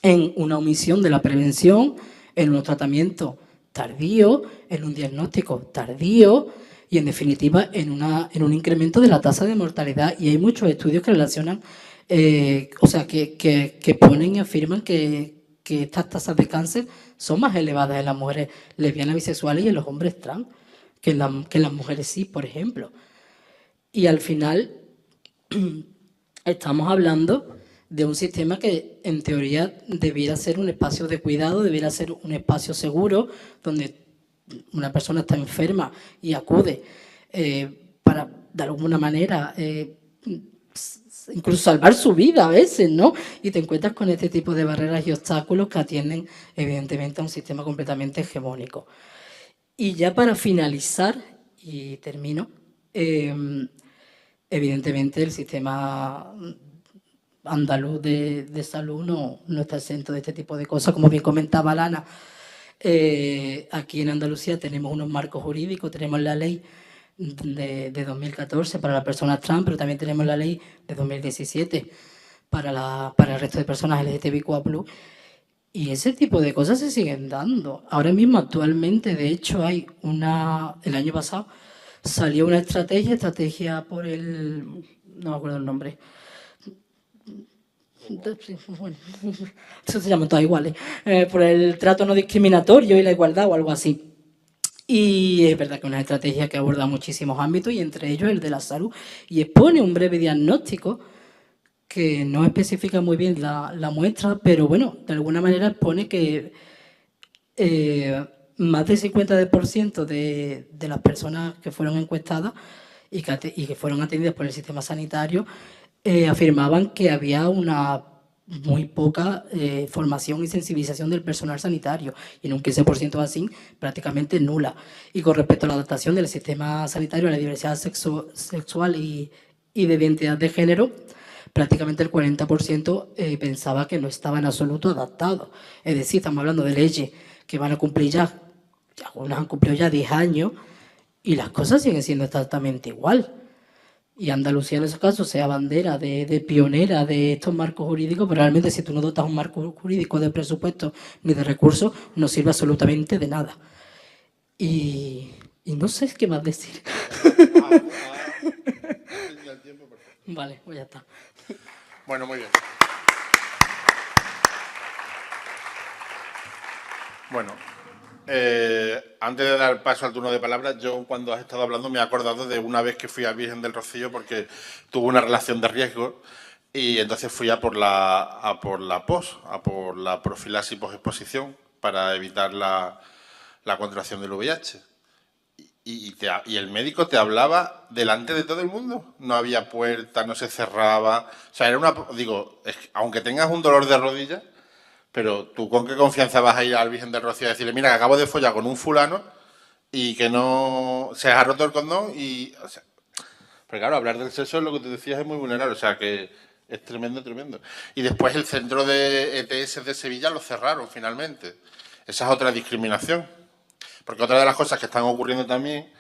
en una omisión de la prevención, en un tratamiento tardío, en un diagnóstico tardío y, en definitiva, en un incremento de la tasa de mortalidad. Y hay muchos estudios que relacionan, o sea, que ponen y afirman que estas tasas de cáncer son más elevadas en las mujeres lesbianas, bisexuales y en los hombres trans que en las mujeres cis, por ejemplo. Y al final estamos hablando de un sistema que en teoría debiera ser un espacio de cuidado, debiera ser un espacio seguro donde una persona está enferma y acude para, de alguna manera, incluso salvar su vida a veces, ¿no? Y te encuentras con este tipo de barreras y obstáculos que atienden, evidentemente, a un sistema completamente hegemónico. Y ya para finalizar, y termino, evidentemente el sistema andaluz de salud no está exento de este tipo de cosas. Como bien comentaba Lana, aquí en Andalucía tenemos unos marcos jurídicos, tenemos la ley de 2014 para las personas trans, pero también tenemos la ley de 2017 para el resto de personas LGTBIQ+, y ese tipo de cosas se siguen dando. Ahora mismo, actualmente, de hecho, el año pasado salió una estrategia por no me acuerdo el nombre. Bueno, eso se llaman todas iguales. Por el trato no discriminatorio y la igualdad o algo así. Y es verdad que es una estrategia que aborda muchísimos ámbitos y entre ellos el de la salud y expone un breve diagnóstico que no especifica muy bien la muestra, pero bueno, de alguna manera expone que más del 50% de las personas que fueron encuestadas y que fueron atendidas por el sistema sanitario afirmaban que había una muy poca formación y sensibilización del personal sanitario y en un 15% así prácticamente nula. Y con respecto a la adaptación del sistema sanitario a la diversidad sexual y de identidad de género, prácticamente el 40% pensaba que no estaba en absoluto adaptado. Es decir, estamos hablando de leyes que van a cumplir ya algunas han cumplido ya 10 años y las cosas siguen siendo exactamente igual. Y Andalucía en ese caso sea bandera de pionera de estos marcos jurídicos, pero realmente si tú no dotas un marco jurídico de presupuesto ni de recursos, no sirve absolutamente de nada. Y no sé qué más decir. Vale, pues ya está. Bueno, muy bien. Bueno, antes de dar paso al turno de palabras, yo cuando has estado hablando me he acordado de una vez que fui a Virgen del Rocío porque tuve una relación de riesgo y entonces fui a por la POS, a por la profilaxis posexposición para evitar la contracción del VIH. Y el médico te hablaba delante de todo el mundo. No había puerta, no se cerraba. O sea, era una... Digo, aunque tengas un dolor de rodilla, pero tú con qué confianza vas a ir al Virgen del Rocío a decirle, mira, que acabo de follar con un fulano y que no se ha roto el condón y... O sea, pero claro, hablar del sexo es lo que te decías, es muy vulnerable. O sea, que es tremendo, tremendo. Y después el centro de ETS de Sevilla lo cerraron finalmente. Esa es otra discriminación. Porque otra de las cosas que están ocurriendo también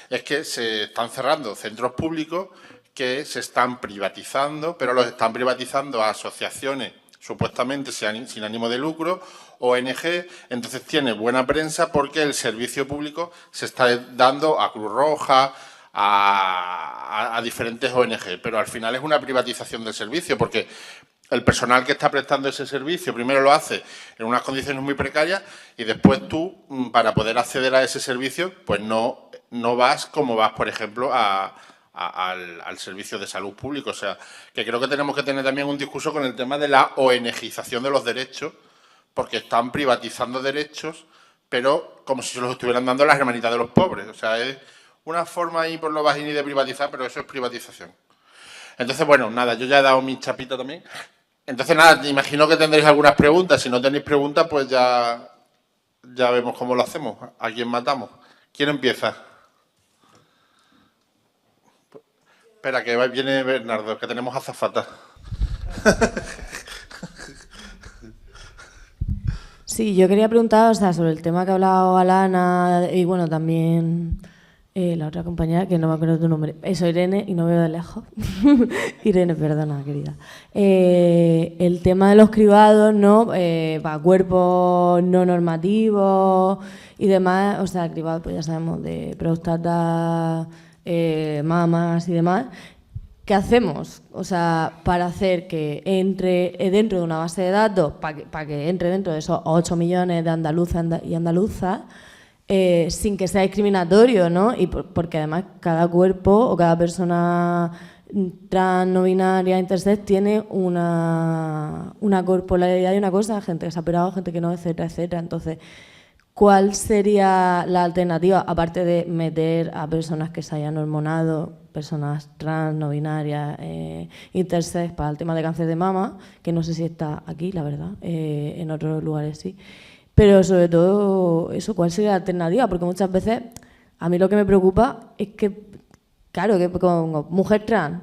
es que se están cerrando centros públicos que se están privatizando, pero los están privatizando a asociaciones supuestamente sin ánimo de lucro, ONG, entonces tiene buena prensa porque el servicio público se está dando a Cruz Roja, a diferentes ONG, pero al final es una privatización del servicio porque el personal que está prestando ese servicio primero lo hace en unas condiciones muy precarias y después tú, para poder acceder a ese servicio, pues no vas como vas, por ejemplo, al servicio de salud público. O sea, que creo que tenemos que tener también un discurso con el tema de la ONGización de los derechos, porque están privatizando derechos, pero como si se los estuvieran dando las hermanitas de los pobres. O sea, es una forma ahí por lo bajini de privatizar, pero eso es privatización. Entonces, bueno, nada, yo ya he dado mi chapita también. Entonces, nada, imagino que tendréis algunas preguntas. Si no tenéis preguntas, pues ya vemos cómo lo hacemos. ¿A quién matamos? ¿Quién empieza? Espera, que viene Bernardo, que tenemos azafata. Sí, yo quería preguntar, o sea, sobre el tema que ha hablado Alana y, bueno, también la otra compañera, que no me acuerdo tu nombre. Soy Irene y no veo de lejos. Irene, perdona, querida. El tema de los cribados, ¿no? Para cuerpos no normativos y demás, o sea, cribados, pues ya sabemos, de próstata, mamas y demás. ¿Qué hacemos? O sea, para hacer que entre dentro de una base de datos, para que entre dentro de esos 8 millones de andaluzas y andaluzas, sin que sea discriminatorio, ¿no? Y porque además cada cuerpo o cada persona trans, no binaria, intersex tiene una corporalidad y una cosa, gente que se ha operado, gente que no, etcétera, etcétera. Entonces, ¿cuál sería la alternativa, aparte de meter a personas que se hayan hormonado, personas trans, no binarias, intersex, para el tema de cáncer de mama, que no sé si está aquí, la verdad, en otros lugares sí? Pero sobre todo eso, ¿cuál sería la alternativa? Porque muchas veces a mí lo que me preocupa es que, claro, que con mujer trans,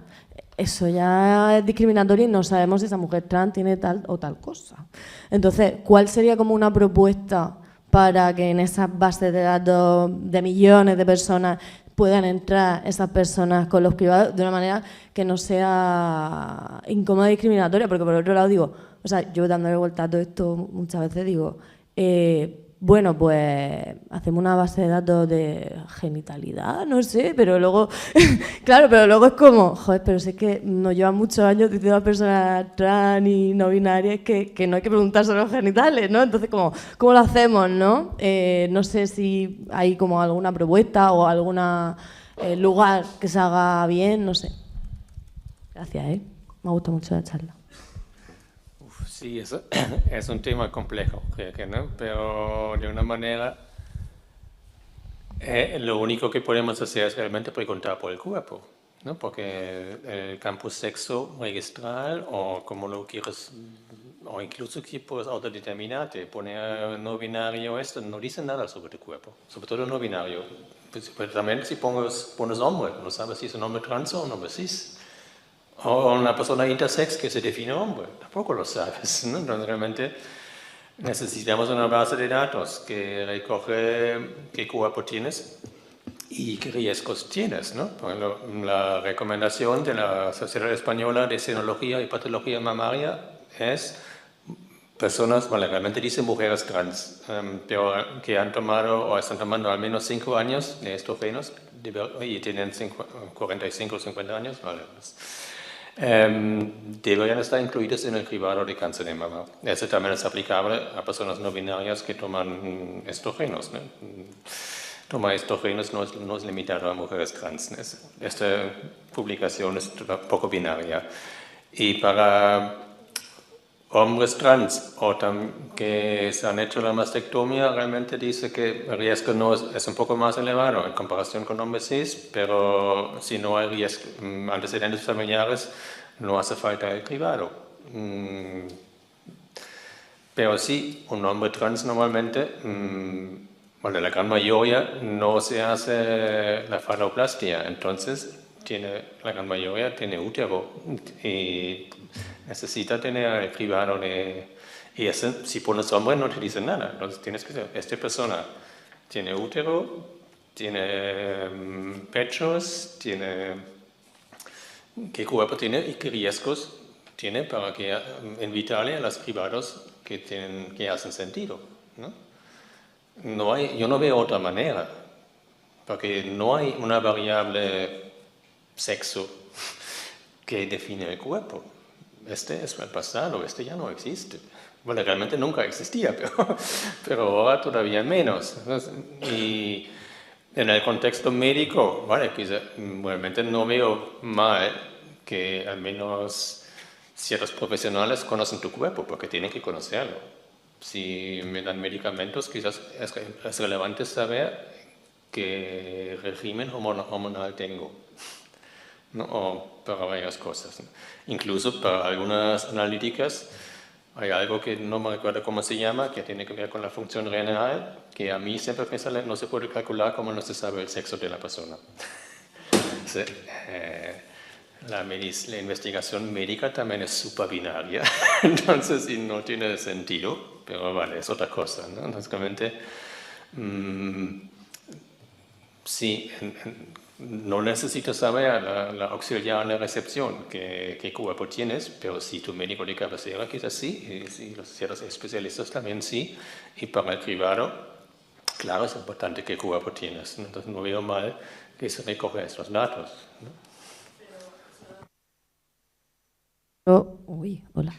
eso ya es discriminatorio y no sabemos si esa mujer trans tiene tal o tal cosa. Entonces, ¿cuál sería como una propuesta para que en esas bases de datos de millones de personas puedan entrar esas personas con los cribados de una manera que no sea incómoda y discriminatoria? Porque por otro lado digo, o sea, yo dándole vuelta a todo esto muchas veces digo, bueno, pues hacemos una base de datos de genitalidad, no sé, pero luego, claro, pero luego es como, joder, pero sé que nos llevan muchos años diciendo a personas trans y no binarias que no hay que preguntar sobre los genitales, ¿no? Entonces, ¿cómo lo hacemos, no? No sé si hay como alguna propuesta o algún lugar que se haga bien, no sé. Gracias, me ha gustado mucho la charla. Sí, eso es un tema complejo, creo que, ¿no? Pero de una manera, lo único que podemos hacer es realmente preguntar por el cuerpo, ¿no? Porque el campo sexo registral, o como lo quieres, o incluso que puedes autodeterminarte, poner no binario, esto no dice nada sobre tu cuerpo, sobre todo no binario. Pues también si pones hombre, no sabes si es un hombre trans o un hombre cis. O una persona intersex que se define hombre, tampoco lo sabes, ¿no? Entonces realmente necesitamos una base de datos que recoge qué cuerpo tienes y qué riesgos tienes, ¿no? Por ejemplo, la recomendación de la Sociedad Española de Senología y Patología Mamaria es personas, bueno, realmente dicen mujeres trans, pero que han tomado o están tomando al menos 5 años de estrógenos y tienen 45 o 50 años, vale, pues, deberían estar incluidos en el cribado de cáncer de mama. Eso también es aplicable a personas no binarias que toman estrógenos, ¿no? Tomar estrógenos no es limitado a mujeres trans. Esta publicación es poco binaria. Y para hombres trans o que se han hecho la mastectomía, realmente dice que el riesgo es un poco más elevado en comparación con hombres cis, pero si no hay riesgo, antecedentes familiares, no hace falta el cribado. Pero sí, un hombre trans normalmente, bueno, la gran mayoría no se hace la faloplastia, entonces la gran mayoría tiene útero y necesita tener el cribado y ese, si pones hombre no te dice nada, entonces tienes que decir, esta persona tiene útero, tiene pechos, qué cuerpo tiene y qué riesgos tiene para que invitarle a los cribados que hacen sentido, ¿no? Yo no veo otra manera, porque no hay una variable sexo que define el cuerpo. Este es el pasado, este ya no existe. Bueno, realmente nunca existía, pero ahora todavía menos. Y en el contexto médico, vale, pues, realmente no veo mal que al menos ciertos profesionales conocen tu cuerpo, porque tienen que conocerlo. Si me dan medicamentos, quizás es relevante saber qué régimen hormonal tengo, ¿no? O para varias cosas, ¿no? Incluso para algunas analíticas hay algo que no me recuerdo cómo se llama, que tiene que ver con la función renal, que a mí siempre me sale, no se puede calcular como no se sabe el sexo de la persona. Sí, la investigación médica también es súper binaria, entonces sí, no tiene sentido, pero vale, es otra cosa, ¿no? Básicamente, sí, no necesitas saber la auxiliar en la recepción qué cuerpo tienes, pero si tu médico de cabecera quizás sí, y si los ciertos especialistas también sí, y para el cribado, claro, es importante qué cuerpo tienes, entonces no veo mal que se recojan estos datos, ¿no? Uy, hola.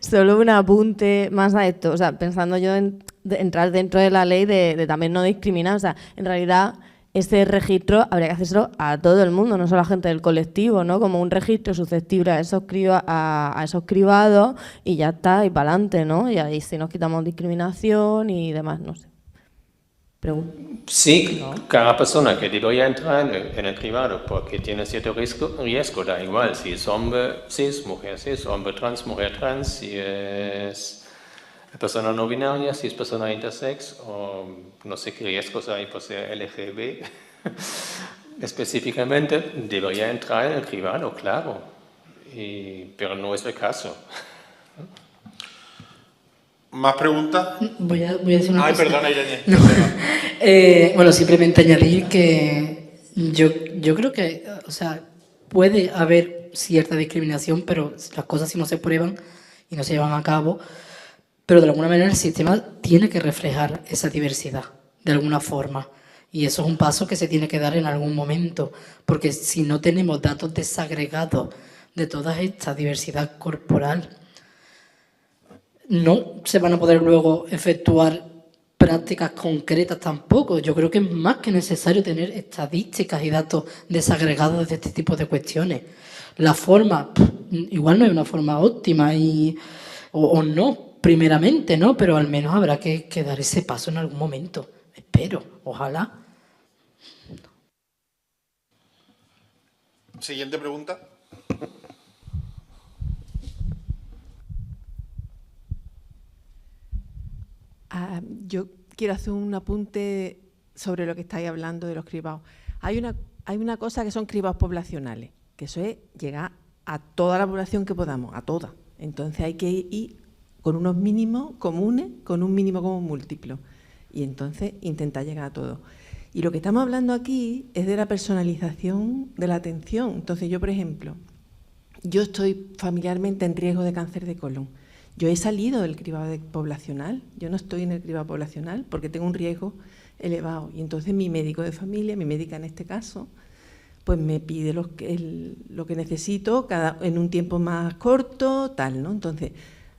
Solo un apunte más a esto, o sea, pensando yo en entrar dentro de la ley de también no discriminar, o sea, en realidad ese registro habría que hacérselo a todo el mundo, no solo a la gente del colectivo, ¿no? Como un registro susceptible a esos cribados y ya está, y para adelante, ¿no? Y ahí sí nos quitamos discriminación y demás, no sé. Sí, ¿no? Cada persona que debería entrar en el cribado porque tiene cierto riesgo, da igual si es hombre cis, mujer cis, hombre trans, mujer trans, si es persona no binaria, si es persona intersex, o no sé qué riesgos hay por ser LGB. Específicamente debería entrar en el cribado, claro, pero no es el caso. ¿Más preguntas? Voy a decir una cosa. Perdona, Irene. No. Bueno, simplemente añadir que yo creo que, o sea, puede haber cierta discriminación, pero las cosas si no se prueban y no se llevan a cabo, pero de alguna manera el sistema tiene que reflejar esa diversidad, de alguna forma. Y eso es un paso que se tiene que dar en algún momento, porque si no tenemos datos desagregados de toda esta diversidad corporal, no se van a poder luego efectuar prácticas concretas tampoco. Yo creo que es más que necesario tener estadísticas y datos desagregados de este tipo de cuestiones. La forma, igual no es una forma óptima o no, primeramente, ¿no? Pero al menos habrá que dar ese paso en algún momento. Espero, ojalá. Siguiente pregunta. Yo quiero hacer un apunte sobre lo que estáis hablando de los cribados. Hay una cosa que son cribados poblacionales, que eso es llegar a toda la población que podamos, a toda. Entonces hay que ir con unos mínimos comunes, con un mínimo común múltiplo. Y entonces intentar llegar a todo. Y lo que estamos hablando aquí es de la personalización de la atención. Entonces yo, por ejemplo, yo estoy familiarmente en riesgo de cáncer de colon. Yo he salido del cribado poblacional, yo no estoy en el cribado poblacional porque tengo un riesgo elevado. Y entonces mi médico de familia, mi médica en este caso, pues me pide lo que necesito en un tiempo más corto, tal, ¿no? Entonces,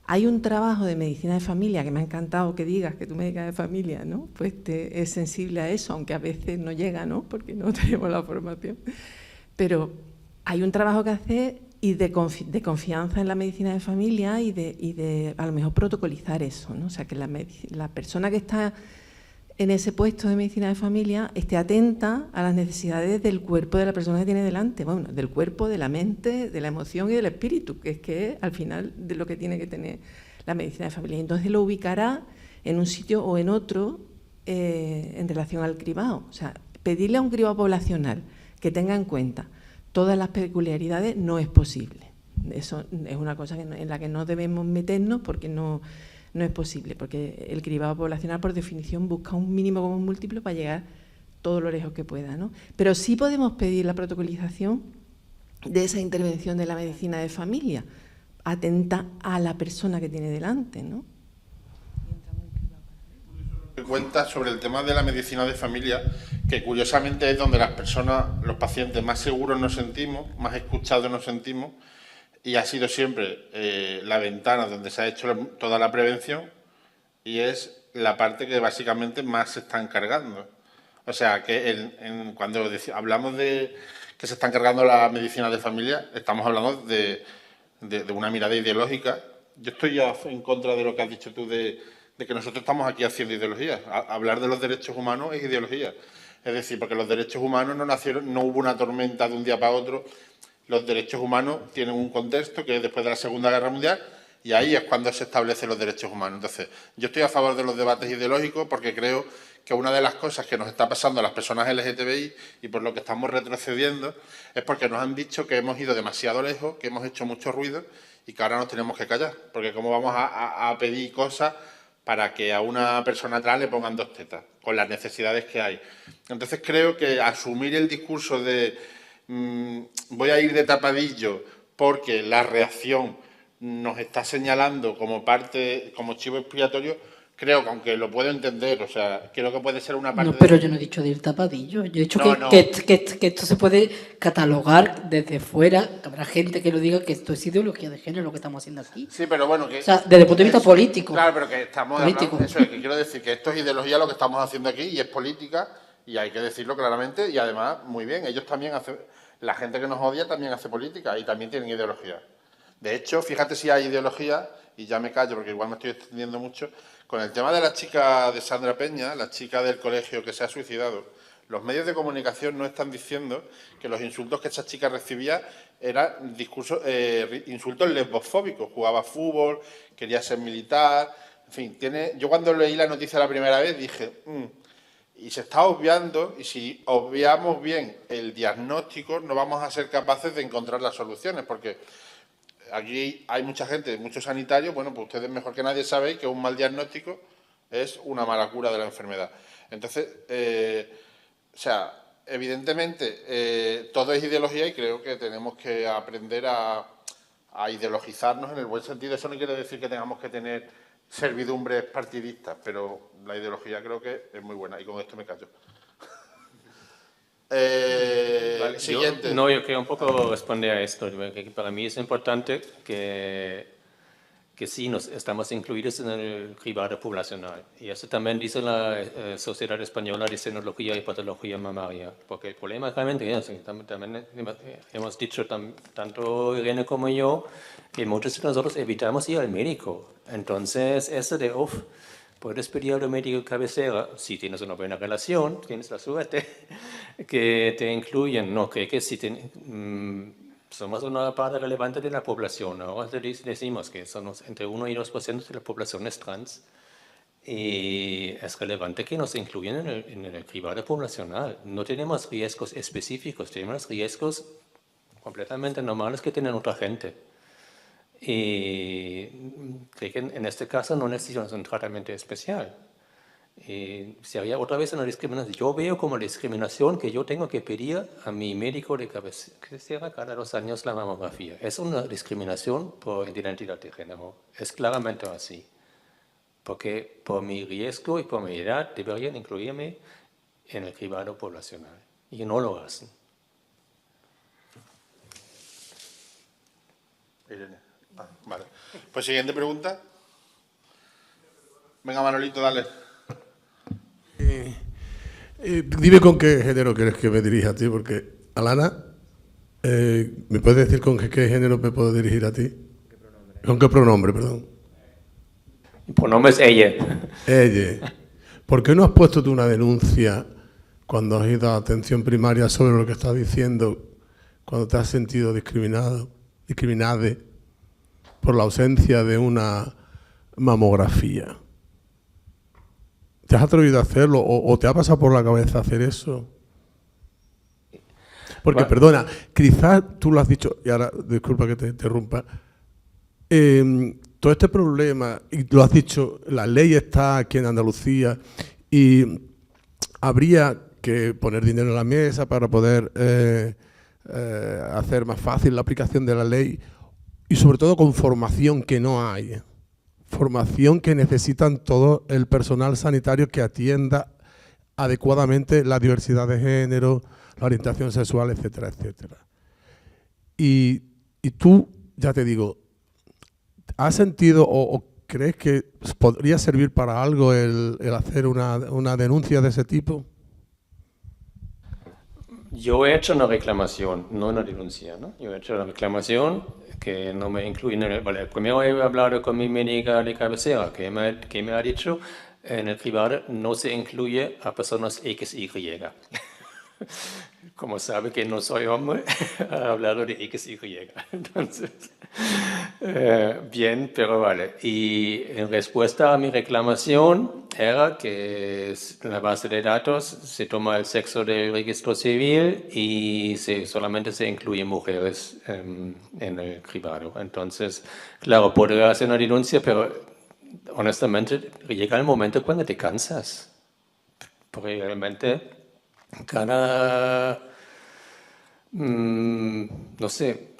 hay un trabajo de medicina de familia que me ha encantado que digas que tu médica de familia, ¿no? Pues es sensible a eso, aunque a veces no llega, ¿no? Porque no tenemos la formación. Pero hay un trabajo que hacer y de confianza en la medicina de familia y de a lo mejor protocolizar eso, ¿no? O sea, que la persona que está en ese puesto de medicina de familia esté atenta a las necesidades del cuerpo de la persona que tiene delante, bueno, del cuerpo, de la mente, de la emoción y del espíritu, que es al final de lo que tiene que tener la medicina de familia. Entonces lo ubicará en un sitio o en otro en relación al cribado. O sea, pedirle a un cribado poblacional que tenga en cuenta todas las peculiaridades no es posible. Eso es una cosa en la que no debemos meternos porque no es posible, porque el cribado poblacional, por definición, busca un mínimo común múltiplo para llegar todo lo lejos que pueda, ¿no? Pero sí podemos pedir la protocolización de esa intervención de la medicina de familia, atenta a la persona que tiene delante, ¿no? Cuenta sobre el tema de la medicina de familia, que curiosamente es donde las personas, los pacientes más seguros nos sentimos, más escuchados nos sentimos, y ha sido siempre la ventana donde se ha hecho toda la prevención y es la parte que básicamente más se está encargando. O sea, que cuando hablamos de que se está encargando la medicina de familia, estamos hablando de una mirada ideológica. Yo estoy ya en contra de lo que has dicho tú de que nosotros estamos aquí haciendo ideología. Hablar de los derechos humanos es ideología. Es decir, porque los derechos humanos no nacieron, no hubo una tormenta de un día para otro. Los derechos humanos tienen un contexto que es después de la Segunda Guerra Mundial y ahí es cuando se establecen los derechos humanos. Entonces, yo estoy a favor de los debates ideológicos porque creo que una de las cosas que nos está pasando a las personas LGTBI y por lo que estamos retrocediendo es porque nos han dicho que hemos ido demasiado lejos, que hemos hecho mucho ruido y que ahora nos tenemos que callar. Porque cómo vamos a pedir cosas para que a una persona trans le pongan 2 tetas, con las necesidades que hay. Entonces, creo que asumir el discurso de voy a ir de tapadillo porque la reacción nos está señalando como parte, como chivo expiatorio, creo que aunque lo puedo entender, o sea, creo que puede ser una parte... No, pero yo no he dicho de ir tapadillo. Yo he dicho que esto se puede catalogar desde fuera, que habrá gente que lo diga que esto es ideología de género lo que estamos haciendo aquí. Sí, pero bueno, que... O sea, desde el punto de vista político. Claro, pero que estamos político. hablando... Eso es, que quiero decir que esto es ideología lo que estamos haciendo aquí y es política y hay que decirlo claramente y además, muy bien, ellos también hacen... La gente que nos odia también hace política y también tienen ideología. De hecho, fíjate si hay ideología, y ya me callo porque igual me estoy extendiendo mucho, con el tema de la chica de Sandra Peña, la chica del colegio que se ha suicidado. Los medios de comunicación no están diciendo que los insultos que esa chica recibía eran insultos lesbofóbicos. Jugaba fútbol, quería ser militar, en fin. Yo cuando leí la noticia la primera vez dije... Y se está obviando, y si obviamos bien el diagnóstico, no vamos a ser capaces de encontrar las soluciones, porque aquí hay mucha gente, muchos sanitarios, bueno, pues ustedes mejor que nadie sabéis que un mal diagnóstico es una mala cura de la enfermedad. Entonces, o sea, evidentemente todo es ideología y creo que tenemos que aprender a ideologizarnos en el buen sentido. Eso no quiere decir que tengamos que tener servidumbres partidistas, pero la ideología creo que es muy buena y con esto me callo. Vale, Siguiente. Yo quiero un poco responder a esto, porque para mí es importante que sí estamos incluidos en el cribado poblacional. Y eso también dice la Sociedad Española de Cenología y Patología Mamaria. Porque el problema realmente es, también hemos dicho tanto Irene como yo, que muchos de nosotros evitamos ir al médico. Entonces, eso de, puedes pedir al médico de cabecera, si tienes una buena relación, tienes la suerte, que te incluyen. No, creo que si somos una parte relevante de la población. Ahora decimos que somos entre 1 y 2% de la población es trans. Y es relevante que nos incluyan en el cribado poblacional. No tenemos riesgos específicos, tenemos riesgos completamente normales que tienen otra gente. Y creo que en este caso no necesitamos un tratamiento especial. Y si había otra vez una discriminación, yo veo como discriminación que yo tengo que pedir a mi médico de cabecera cada 2 años la mamografía. Es una discriminación por identidad de género. Es claramente así. Porque por mi riesgo y por mi edad deberían incluirme en el cribado poblacional. Y no lo hacen. Irene. Vale. Pues siguiente pregunta. Venga, Manolito, dale. Dime con qué género quieres que me dirija a ti, porque Alana, ¿me puedes decir con qué género me puedo dirigir a ti? ¿Con qué pronombre, perdón? El pronombre es ella. Ella. ¿Por qué no has puesto tú una denuncia cuando has ido a atención primaria sobre lo que estás diciendo, cuando te has sentido discriminada por la ausencia de una mamografía? ¿Te has atrevido a hacerlo o te ha pasado por la cabeza hacer eso? Porque, perdona, quizás tú lo has dicho, y ahora, disculpa que te interrumpa, todo este problema, y lo has dicho, la ley está aquí en Andalucía y habría que poner dinero en la mesa para poder hacer más fácil la aplicación de la ley y sobre todo con formación que no hay. Formación que necesitan todo el personal sanitario que atienda adecuadamente la diversidad de género, la orientación sexual, etcétera, etcétera. Y tú, ya te digo, ¿has sentido o crees que podría servir para algo el hacer una denuncia de ese tipo? Yo he hecho una reclamación, no una denuncia, ¿no? Yo he hecho una reclamación que no me incluyen en el... Vale, primero he hablado con mi médica de cabecera, que me ha dicho en el cribado no se incluye a personas XY. Como sabe que no soy hombre, ha hablado de XY. Entonces, bien, pero vale. Y en respuesta a mi reclamación era que en la base de datos se toma el sexo del registro civil y solamente se incluyen mujeres en el cribado. Entonces, claro, podría hacer una denuncia, pero honestamente llega el momento cuando te cansas. Porque realmente no sé,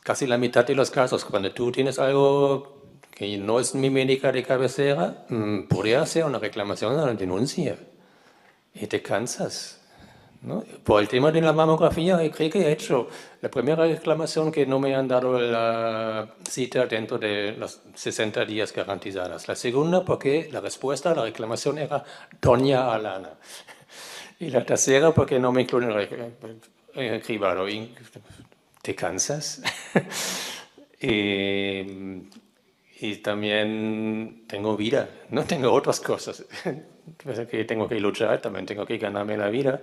casi la mitad de los casos, cuando tú tienes algo que no es mi médica de cabecera, podría hacer una reclamación o una denuncia y te cansas, ¿no? Por el tema de la mamografía, creo que he hecho la primera reclamación que no me han dado la cita dentro de los 60 días garantizadas. La segunda porque la respuesta a la reclamación era Doña Alana. Y la tercera porque no me incluyen en el cribado. Y te cansas. Y también tengo vida, no tengo otras cosas. Que tengo que luchar, también tengo que ganarme la vida.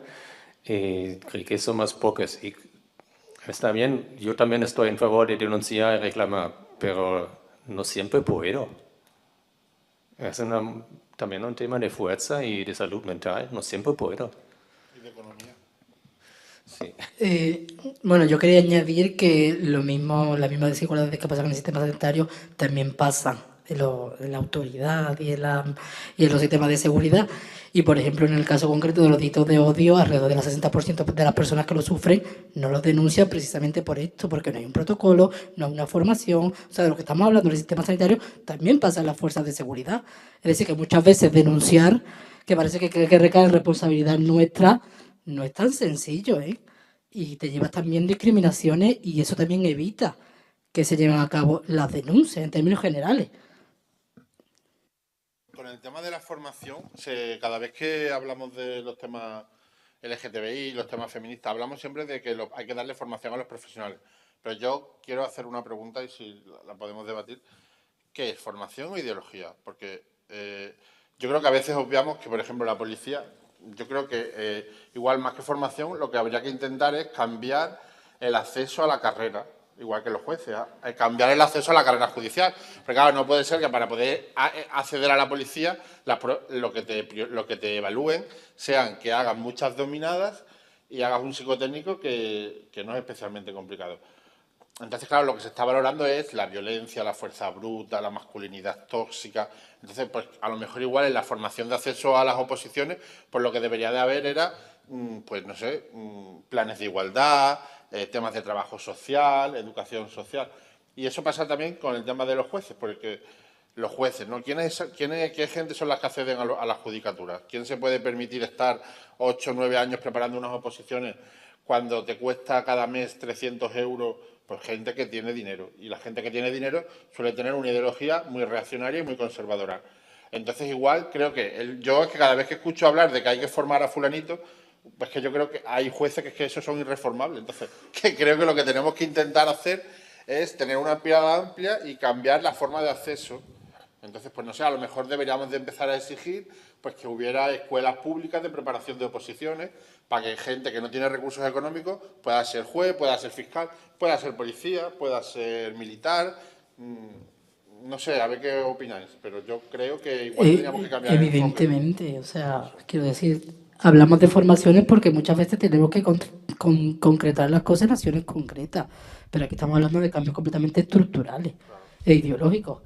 Creo que son más pocas. Y está bien, yo también estoy en favor de denunciar y reclamar, pero no siempre puedo. Es también un tema de fuerza y de salud mental, no siempre puedo. ¿Y de economía? Sí. Bueno, yo quería añadir que la misma desigualdad que pasa con el sistema sanitario también pasa la autoridad y en los sistemas de seguridad. Y, por ejemplo, en el caso concreto de los delitos de odio, alrededor del 60% de las personas que lo sufren no los denuncian precisamente por esto, porque no hay un protocolo, no hay una formación. O sea, de lo que estamos hablando del sistema sanitario también pasa en las fuerzas de seguridad. Es decir, que muchas veces denunciar, que parece que recae en responsabilidad nuestra, no es tan sencillo, ¿eh? Y te llevas también discriminaciones y eso también evita que se lleven a cabo las denuncias en términos generales. Con el tema de la formación, cada vez que hablamos de los temas LGTBI, los temas feministas, hablamos siempre de que hay que darle formación a los profesionales. Pero yo quiero hacer una pregunta y si la podemos debatir. ¿Qué es formación o ideología? Porque yo creo que a veces obviamos que, por ejemplo, la policía, yo creo que igual más que formación, lo que habría que intentar es cambiar el acceso a la carrera, igual que los jueces, cambiar el acceso a la carrera judicial. Porque claro, no puede ser que para poder acceder a la policía lo que te evalúen sean que hagas muchas dominadas y hagas un psicotécnico que no es especialmente complicado. Entonces, claro, lo que se está valorando es la violencia, la fuerza bruta, la masculinidad tóxica. Entonces, pues a lo mejor igual en la formación de acceso a las oposiciones, pues lo que debería de haber era, pues no sé, planes de igualdad, temas de trabajo social, educación social. Y eso pasa también con el tema de los jueces, porque los jueces, ¿no? ¿Qué gente son las que acceden a las judicaturas? ¿Quién se puede permitir estar 8 o 9 años preparando unas oposiciones cuando te cuesta cada mes 300 euros? Pues gente que tiene dinero. Y la gente que tiene dinero suele tener una ideología muy reaccionaria y muy conservadora. Entonces, igual, creo que yo es que cada vez que escucho hablar de que hay que formar a fulanito, pues que yo creo que hay jueces que esos son irreformables. Entonces, que creo que lo que tenemos que intentar hacer es tener una mirada amplia y cambiar la forma de acceso. Entonces, pues no sé, a lo mejor deberíamos de empezar a exigir pues que hubiera escuelas públicas de preparación de oposiciones para que gente que no tiene recursos económicos pueda ser juez, pueda ser fiscal, pueda ser policía, pueda ser militar. No sé, a ver qué opináis, pero yo creo que igual tendríamos que cambiar el enfoque. Evidentemente, o sea, quiero decir, hablamos de formaciones porque muchas veces tenemos que concretar las cosas en acciones concretas, pero aquí estamos hablando de cambios completamente estructurales e ideológicos.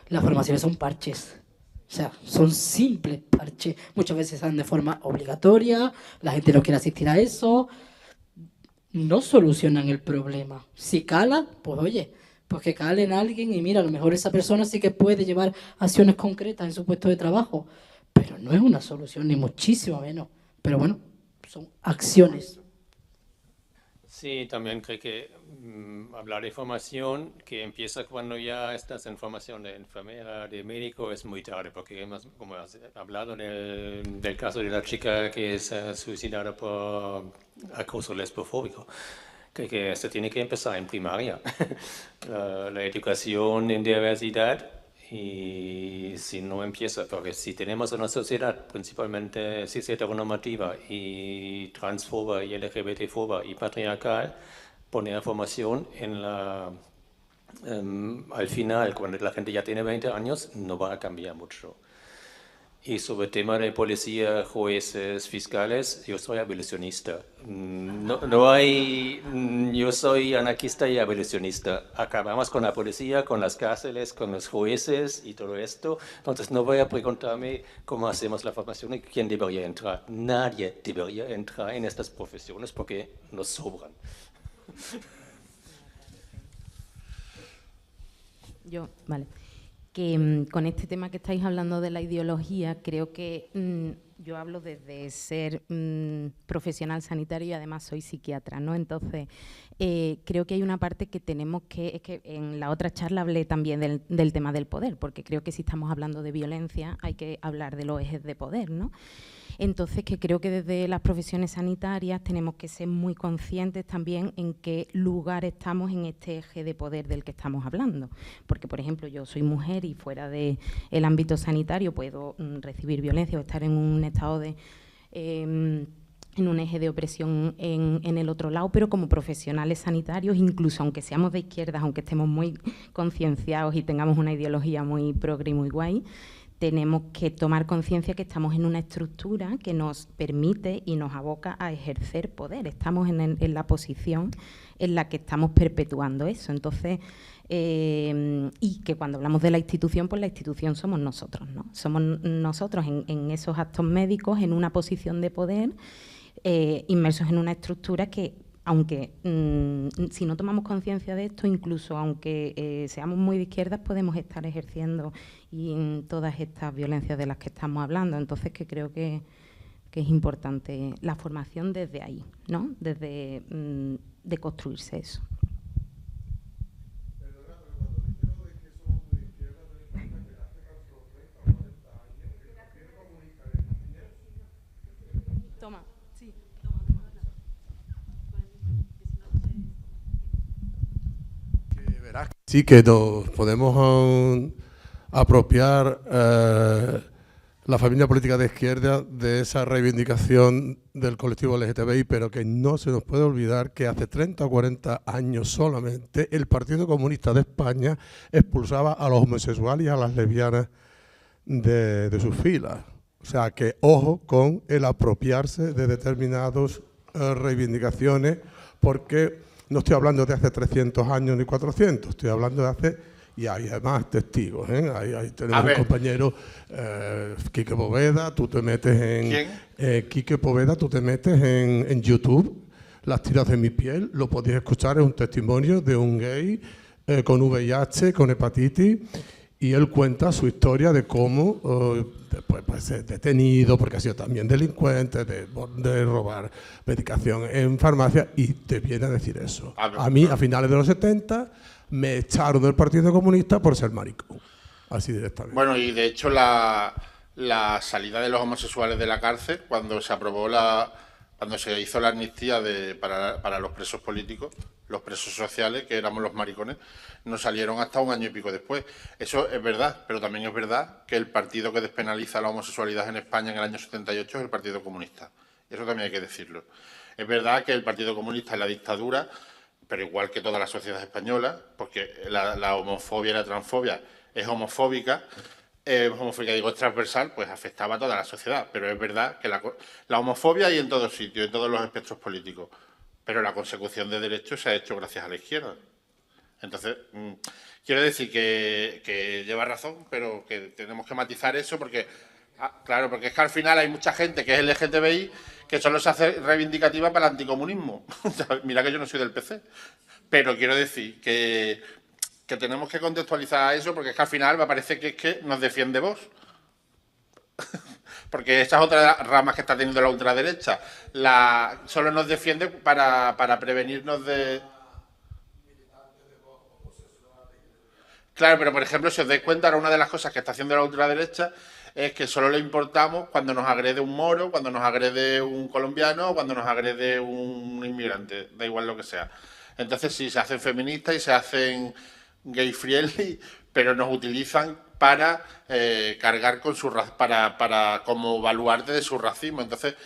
Las formaciones son parches, o sea, son simples parches. Muchas veces se dan de forma obligatoria, la gente no quiere asistir a eso, no solucionan el problema. Si cala, pues oye, pues que cale en alguien y mira, a lo mejor esa persona sí que puede llevar acciones concretas en su puesto de trabajo, pero no es una solución, ni muchísimo menos. Pero bueno, son acciones. Sí, también creo que hablar de formación, que empieza cuando ya estás en formación de enfermera, de médico, es muy tarde, porque como has hablado del caso de la chica que es suicidada por acoso lesbofóbico. Creo que esto tiene que empezar en primaria, la educación en diversidad. Y si no empieza, porque si tenemos una sociedad principalmente cis heteronormativa y transfoba y LGBTfoba y patriarcal, poner formación al final, cuando la gente ya tiene 20 años, no va a cambiar mucho. Y sobre el tema de policía, jueces, fiscales, yo soy abolicionista. Yo soy anarquista y abolicionista. Acabamos con la policía, con las cárceles, con los jueces y todo esto. Entonces no voy a preguntarme cómo hacemos la formación y quién debería entrar. Nadie debería entrar en estas profesiones porque nos sobran. Vale. Que con este tema que estáis hablando de la ideología, creo que yo hablo desde ser profesional sanitario y además soy psiquiatra, ¿no? Entonces, creo que hay una parte que tenemos que... Es que en la otra charla hablé también del tema del poder, porque creo que si estamos hablando de violencia hay que hablar de los ejes de poder, ¿no? Entonces, que creo que desde las profesiones sanitarias tenemos que ser muy conscientes también en qué lugar estamos en este eje de poder del que estamos hablando. Porque, por ejemplo, yo soy mujer y fuera del ámbito sanitario puedo recibir violencia o estar en un estado de... en un eje de opresión en el otro lado, pero como profesionales sanitarios, incluso aunque seamos de izquierdas, aunque estemos muy concienciados y tengamos una ideología muy progre y muy guay, tenemos que tomar conciencia que estamos en una estructura que nos permite y nos aboca a ejercer poder. Estamos en la posición en la que estamos perpetuando eso. Entonces, y que cuando hablamos de la institución, pues la institución somos nosotros, ¿no? Somos nosotros en esos actos médicos, en una posición de poder, inmersos en una estructura que, aunque si no tomamos conciencia de esto, incluso aunque seamos muy de izquierdas, podemos estar ejerciendo todas estas violencias de las que estamos hablando. Entonces, que creo que es importante la formación desde ahí, ¿no? Desde de construirse eso. Toma, sí. Que verás, sí que nos podemos apropiar la familia política de izquierda de esa reivindicación del colectivo LGTBI, pero que no se nos puede olvidar que hace 30 o 40 años solamente el Partido Comunista de España expulsaba a los homosexuales y a las lesbianas de sus filas. O sea que ojo con el apropiarse de determinadas reivindicaciones, porque no estoy hablando de hace 300 años ni 400, estoy hablando de hace... Y hay además testigos, ¿eh? Ahí tenemos un compañero, Quique Poveda, tú te metes en... ¿Quién? Quique Poveda, tú te metes en YouTube, Las tiras de mi piel, lo podéis escuchar, es un testimonio de un gay con VIH, con hepatitis, y él cuenta su historia de cómo después pues, detenido, porque ha sido también delincuente, de robar medicación en farmacia, y te viene a decir eso. A mí, a finales de los 70... me echaron del Partido Comunista por ser maricón, así directamente. Bueno, y de hecho la salida de los homosexuales de la cárcel, cuando se aprobó cuando se hizo la amnistía para los presos políticos, los presos sociales, que éramos los maricones, no salieron hasta un año y pico después. Eso es verdad, pero también es verdad que el partido que despenaliza la homosexualidad en España en el año 78 es el Partido Comunista. Eso también hay que decirlo. Es verdad que el Partido Comunista en la dictadura, pero igual que toda la sociedad española, porque la homofobia y la transfobia es homofóbica, digo, es transversal, pues afectaba a toda la sociedad. Pero es verdad que la homofobia hay en todos sitios, en todos los espectros políticos, pero la consecución de derechos se ha hecho gracias a la izquierda. Entonces, quiero decir que lleva razón, pero que tenemos que matizar eso porque, claro, porque es que al final hay mucha gente que es LGTBI que solo se hace reivindicativa para el anticomunismo. Mira que yo no soy del PC, pero quiero decir que tenemos que contextualizar eso porque es que al final me parece que es que nos defiende Vox. Porque esa es otra de las ramas que está teniendo la ultraderecha. Solo nos defiende para prevenirnos de... Claro, pero por ejemplo, si os dais cuenta, ahora una de las cosas que está haciendo la ultraderecha es que solo le importamos cuando nos agrede un moro, cuando nos agrede un colombiano o cuando nos agrede un inmigrante, da igual lo que sea. Entonces sí, se hacen feministas y se hacen gay friendly, pero nos utilizan para cargar con su como baluarte de su racismo. Entonces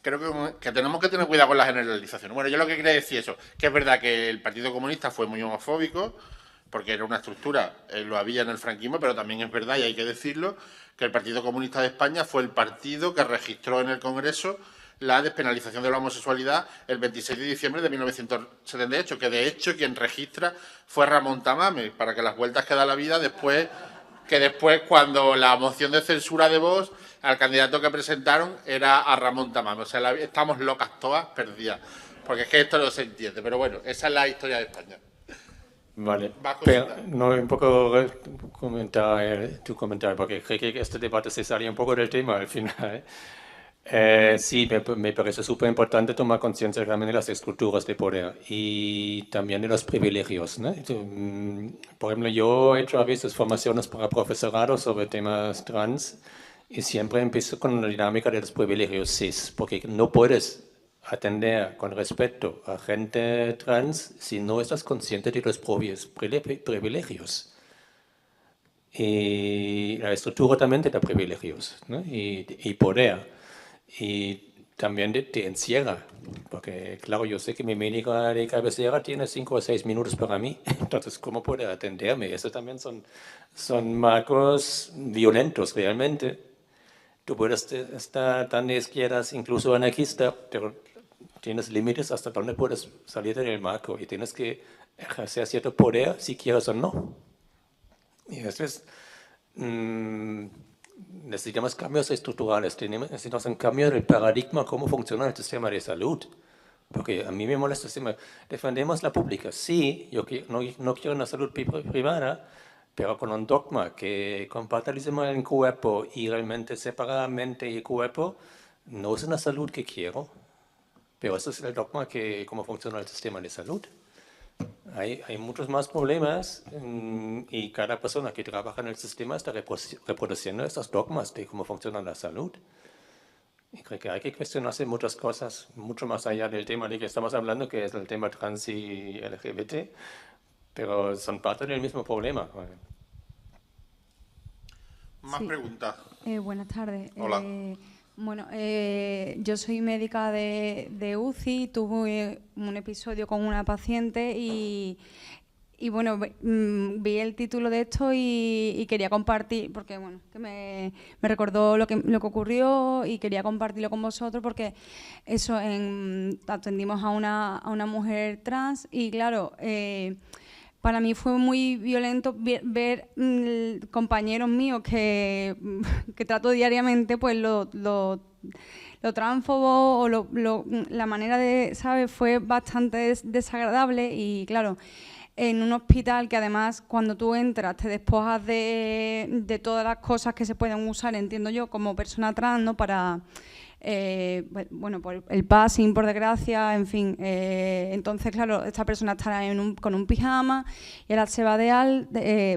creo que tenemos que tener cuidado con la generalización. Bueno, yo lo que quería decir eso, que es verdad que el Partido Comunista fue muy homofóbico, porque era una estructura, lo había en el franquismo, pero también es verdad, y hay que decirlo, que el Partido Comunista de España fue el partido que registró en el Congreso la despenalización de la homosexualidad el 26 de diciembre de 1978, que de hecho quien registra fue Ramón Tamames, para que las vueltas que da la vida después cuando la moción de censura de Vox, al candidato que presentaron era a Ramón Tamames. O sea, estamos locas todas, perdidas, porque es que esto no se entiende, pero bueno, esa es la historia de España. Vale, pero no, un poco tu comentario, porque creo que este debate se sale un poco del tema al final. Sí, me parece súper importante tomar conciencia también de las estructuras de poder y también de los privilegios, ¿no? Por ejemplo, yo he hecho a veces formaciones para profesorado sobre temas trans y siempre empiezo con la dinámica de los privilegios cis, porque no puedes atender con respeto a gente trans si no estás consciente de los propios privilegios. Y la estructura también te da privilegios, ¿no? y poder. Y también te encierra. Porque, claro, yo sé que mi médica de cabecera tiene 5 o 6 minutos para mí. Entonces, ¿cómo puede atenderme? Eso también son marcos violentos, realmente. Tú puedes estar tan de izquierdas, incluso anarquista, pero tienes límites hasta dónde puedes salir del marco y tienes que ejercer cierto poder si quieres o no. Y eso es... necesitamos cambios estructurales, necesitamos un cambio del paradigma, cómo funciona el sistema de salud. Porque a mí me molesta el sistema. Defendemos la pública. Sí, yo no quiero una salud privada, pero con un dogma que compatibiliza el cuerpo y realmente separa mente y cuerpo, no es una salud que quiero. Pero ese es el dogma que cómo funciona el sistema de salud. Hay muchos más problemas y cada persona que trabaja en el sistema está reproduciendo estos dogmas de cómo funciona la salud. Y creo que hay que cuestionarse muchas cosas, mucho más allá del tema de que estamos hablando, que es el tema trans y LGBT, pero son parte del mismo problema. Más preguntas. Buenas tardes. Hola. Bueno, yo soy médica de UCI, tuve un episodio con una paciente y bueno, vi el título de esto y quería compartir, porque bueno, que me recordó lo que ocurrió y quería compartirlo con vosotros porque eso, atendimos a una mujer trans y claro, para mí fue muy violento ver compañeros míos que trato diariamente, pues lo tránfobo o la manera de, ¿sabes? Fue bastante desagradable y claro, en un hospital que además cuando tú entras te despojas de todas las cosas que se pueden usar, entiendo yo, como persona trans, ¿no? Para... bueno, por el passing, por desgracia, en fin. Entonces, claro, esta persona estará con un pijama y ahora se va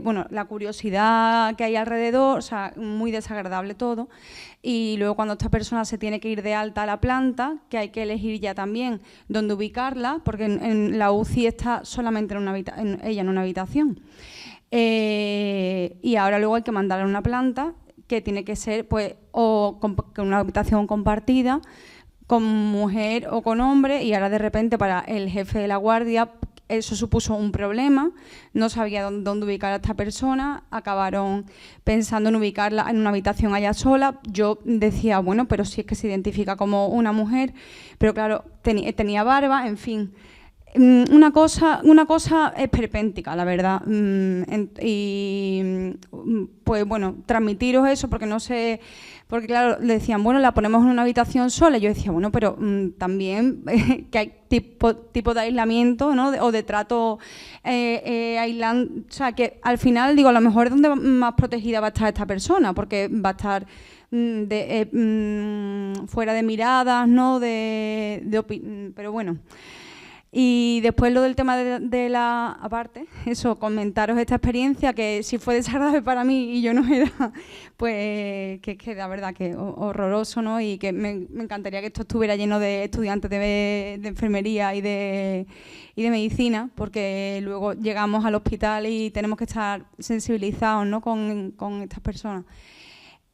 bueno, la curiosidad que hay alrededor, o sea, muy desagradable todo. Y luego cuando esta persona se tiene que ir de alta a la planta, que hay que elegir ya también dónde ubicarla, porque en la UCI está solamente ella en una habitación. Y ahora luego hay que mandarla a una planta que tiene que ser pues o con una habitación compartida con mujer o con hombre y ahora de repente para el jefe de la guardia eso supuso un problema, no sabía dónde ubicar a esta persona, acabaron pensando en ubicarla en una habitación allá sola. Yo decía, bueno, pero si es que se identifica como una mujer, pero claro, tenía barba, en fin. Una cosa esperpéntica, la verdad. Y pues bueno, transmitiros eso porque no sé, porque claro, le decían, bueno, la ponemos en una habitación sola. Y yo decía, bueno, pero también que hay tipo de aislamiento, ¿no? O de trato aislante. O sea, que al final, digo, a lo mejor es donde más protegida va a estar esta persona, porque va a estar fuera de miradas, ¿no? Pero bueno. Y después lo del tema de la... Aparte, eso, comentaros esta experiencia que si fue desagradable para mí y yo no era, pues que es que la verdad que horroroso, ¿no? Y que me encantaría que esto estuviera lleno de estudiantes de enfermería y de medicina, porque luego llegamos al hospital y tenemos que estar sensibilizados, ¿no? con estas personas.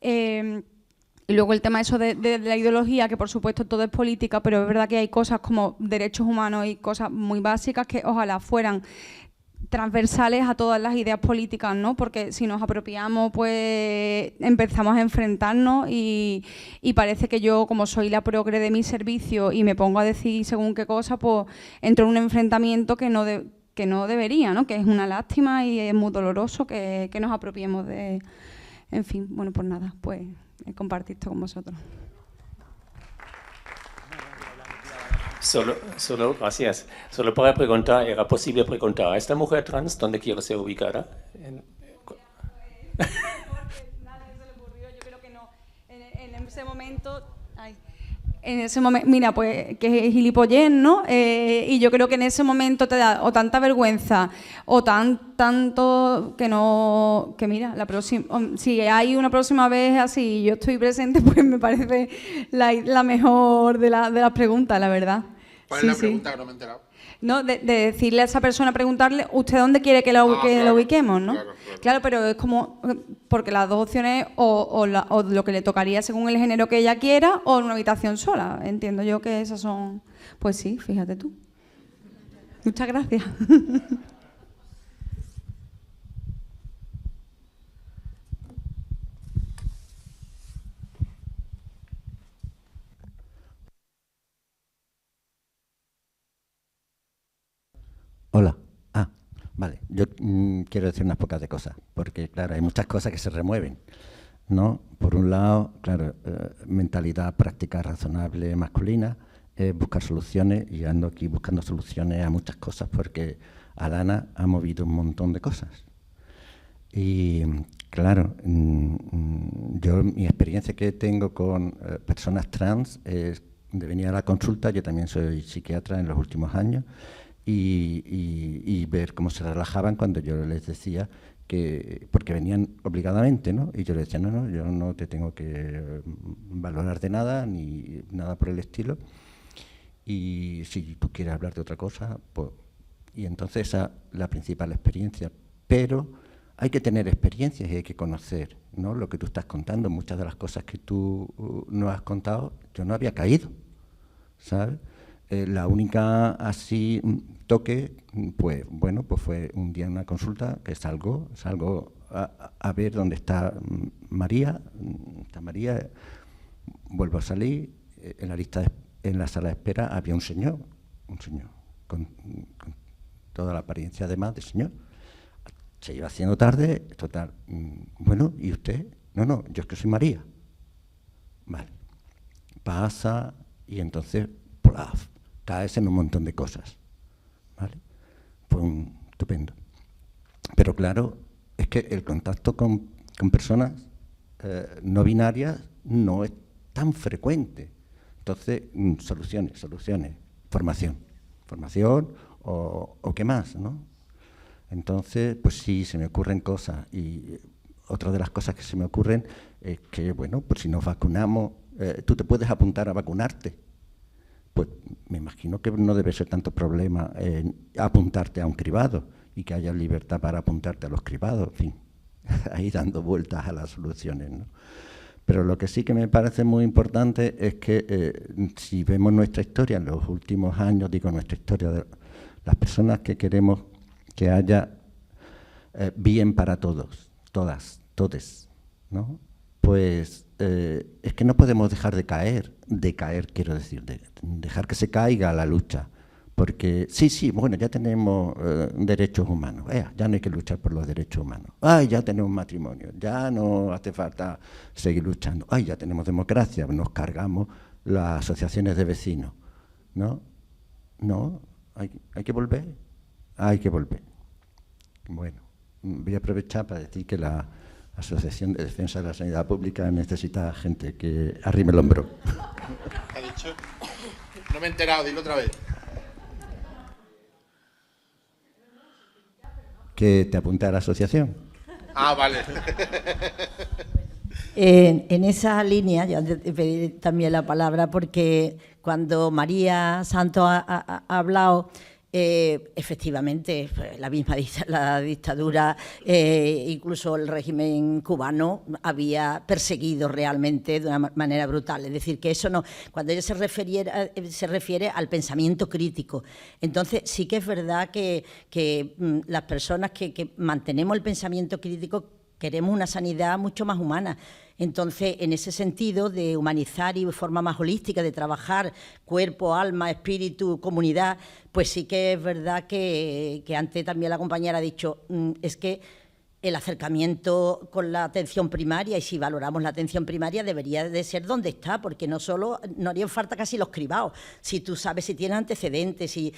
Y luego el tema eso de la ideología, que por supuesto todo es política, pero es verdad que hay cosas como derechos humanos y cosas muy básicas que ojalá fueran transversales a todas las ideas políticas, ¿no? Porque si nos apropiamos, pues empezamos a enfrentarnos y parece que yo, como soy la progre de mi servicio y me pongo a decir según qué cosa, pues entro en un enfrentamiento que no debería, ¿no? Que es una lástima y es muy doloroso que nos apropiemos de... En fin, bueno, pues nada, pues... compartir esto con vosotros. Gracias. Solo para preguntar, ¿era posible preguntar a esta mujer trans dónde quiere ser ubicada? Nadie se le ocurrió, yo creo que no. En ese momento... En ese momento, mira, pues que es gilipollez, ¿no? Y yo creo que en ese momento te da o tanta vergüenza o tanto que no... Que mira, la próxima, si hay una próxima vez así y yo estoy presente, pues me parece la mejor de las preguntas, la verdad. ¿Cuál es la pregunta que no me he enterado? No, de decirle a esa persona, preguntarle, ¿usted dónde quiere que lo ubiquemos, no? Claro. Claro, pero es como, porque las dos opciones o lo que le tocaría según el género que ella quiera o una habitación sola. Entiendo yo que esas son... Pues sí, fíjate tú. Muchas gracias. Hola. Vale. Yo quiero decir unas pocas de cosas, porque, claro, hay muchas cosas que se remueven, ¿no? Por un lado, claro, mentalidad práctica razonable masculina, buscar soluciones, y ando aquí buscando soluciones a muchas cosas, porque Alana ha movido un montón de cosas. Y, claro, yo mi experiencia que tengo con personas trans es de venir a la consulta. Yo también soy psiquiatra en los últimos años, y ver cómo se relajaban cuando yo les decía que, porque venían obligadamente, ¿no? Y yo les decía, no, yo no te tengo que valorar de nada, ni nada por el estilo, y si tú quieres hablar de otra cosa, pues... Y entonces esa es la principal experiencia, pero hay que tener experiencias y hay que conocer, ¿no? Lo que tú estás contando. Muchas de las cosas que tú no has contado, yo no había caído, ¿sabes? La única así toque, pues bueno, pues fue un día en una consulta que salgo a ver dónde está María. Está María, vuelvo a salir, en la sala de espera había un señor con toda la apariencia además de señor. Se iba haciendo tarde, total. Bueno, ¿y usted? No, yo es que soy María. Vale. Pasa y entonces, ¡plaf!, caes en un montón de cosas, ¿vale? Pues estupendo. Pero claro, es que el contacto con personas no binarias no es tan frecuente. Entonces, soluciones, formación o qué más, ¿no? Entonces, pues sí, se me ocurren cosas. Y otra de las cosas que se me ocurren es que, bueno, pues si nos vacunamos, tú te puedes apuntar a vacunarte. Pues me imagino que no debe ser tanto problema apuntarte a un cribado y que haya libertad para apuntarte a los cribados, en fin, ahí dando vueltas a las soluciones, ¿no? Pero lo que sí que me parece muy importante es que si vemos nuestra historia en los últimos años, digo nuestra historia de las personas que queremos que haya bien para todos, todas, todes, ¿no? Pues es que no podemos dejar de caer quiero decir, dejar que se caiga la lucha, porque sí, bueno, ya tenemos derechos humanos, ya no hay que luchar por los derechos humanos, ya tenemos matrimonio, ya no hace falta seguir luchando, ya tenemos democracia, nos cargamos las asociaciones de vecinos, ¿no? No, hay que volver, Bueno, voy a aprovechar para decir que la Asociación de Defensa de la Sanidad Pública necesita gente que arrime el hombro. ¿Ha dicho? No me he enterado, dilo otra vez. Que te apunte a la asociación. Vale. En esa línea, yo te pedí también la palabra porque cuando María Santos ha hablado, efectivamente, la misma la dictadura, incluso el régimen cubano había perseguido realmente de una manera brutal. Es decir, que eso no, cuando ella se refiere al pensamiento crítico. Entonces, sí que es verdad que las personas que mantenemos el pensamiento crítico queremos una sanidad mucho más humana. Entonces, en ese sentido de humanizar y de forma más holística, de trabajar cuerpo, alma, espíritu, comunidad, pues sí que es verdad que antes también la compañera ha dicho, es que el acercamiento con la atención primaria, y si valoramos la atención primaria, debería de ser donde está, porque no harían falta casi los cribados. Si tú sabes si tienes antecedentes, si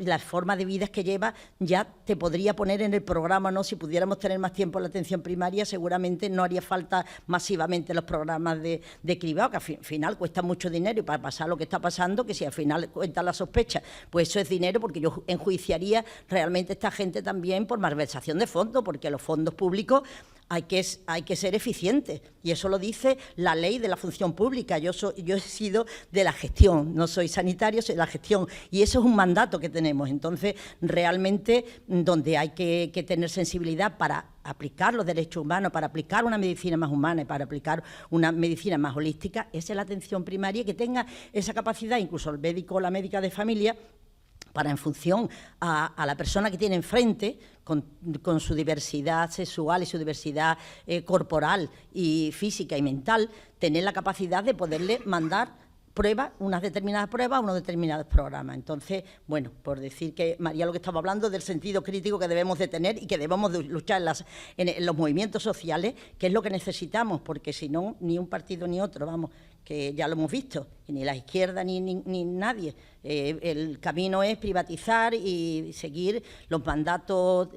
las formas de vida que lleva, ya te podría poner en el programa, ¿no? Si pudiéramos tener más tiempo en la atención primaria, seguramente no haría falta masivamente los programas de cribado, que al final cuesta mucho dinero, y para pasar lo que está pasando, que si al final cuenta la sospecha, pues eso es dinero, porque yo enjuiciaría realmente a esta gente también por malversación de fondos, porque los fondos públicos hay que ser eficientes, y eso lo dice la ley de la función pública. Yo he sido de la gestión, no soy sanitario, soy de la gestión, y eso es un mandato que tenemos. Entonces, realmente, donde hay que tener sensibilidad para aplicar los derechos humanos, para aplicar una medicina más humana y para aplicar una medicina más holística, es la atención primaria, que tenga esa capacidad, incluso el médico o la médica de familia, para, en función a la persona que tiene enfrente, con su diversidad sexual y su diversidad corporal y física y mental, tener la capacidad de poderle mandar pruebas, unas determinadas pruebas, unos determinados programas. Entonces, bueno, por decir que María lo que estaba hablando del sentido crítico que debemos de tener y que debemos de luchar en los movimientos sociales, que es lo que necesitamos, porque si no, ni un partido ni otro, vamos, que ya lo hemos visto, y ni la izquierda ni nadie. El camino es privatizar y seguir los mandatos,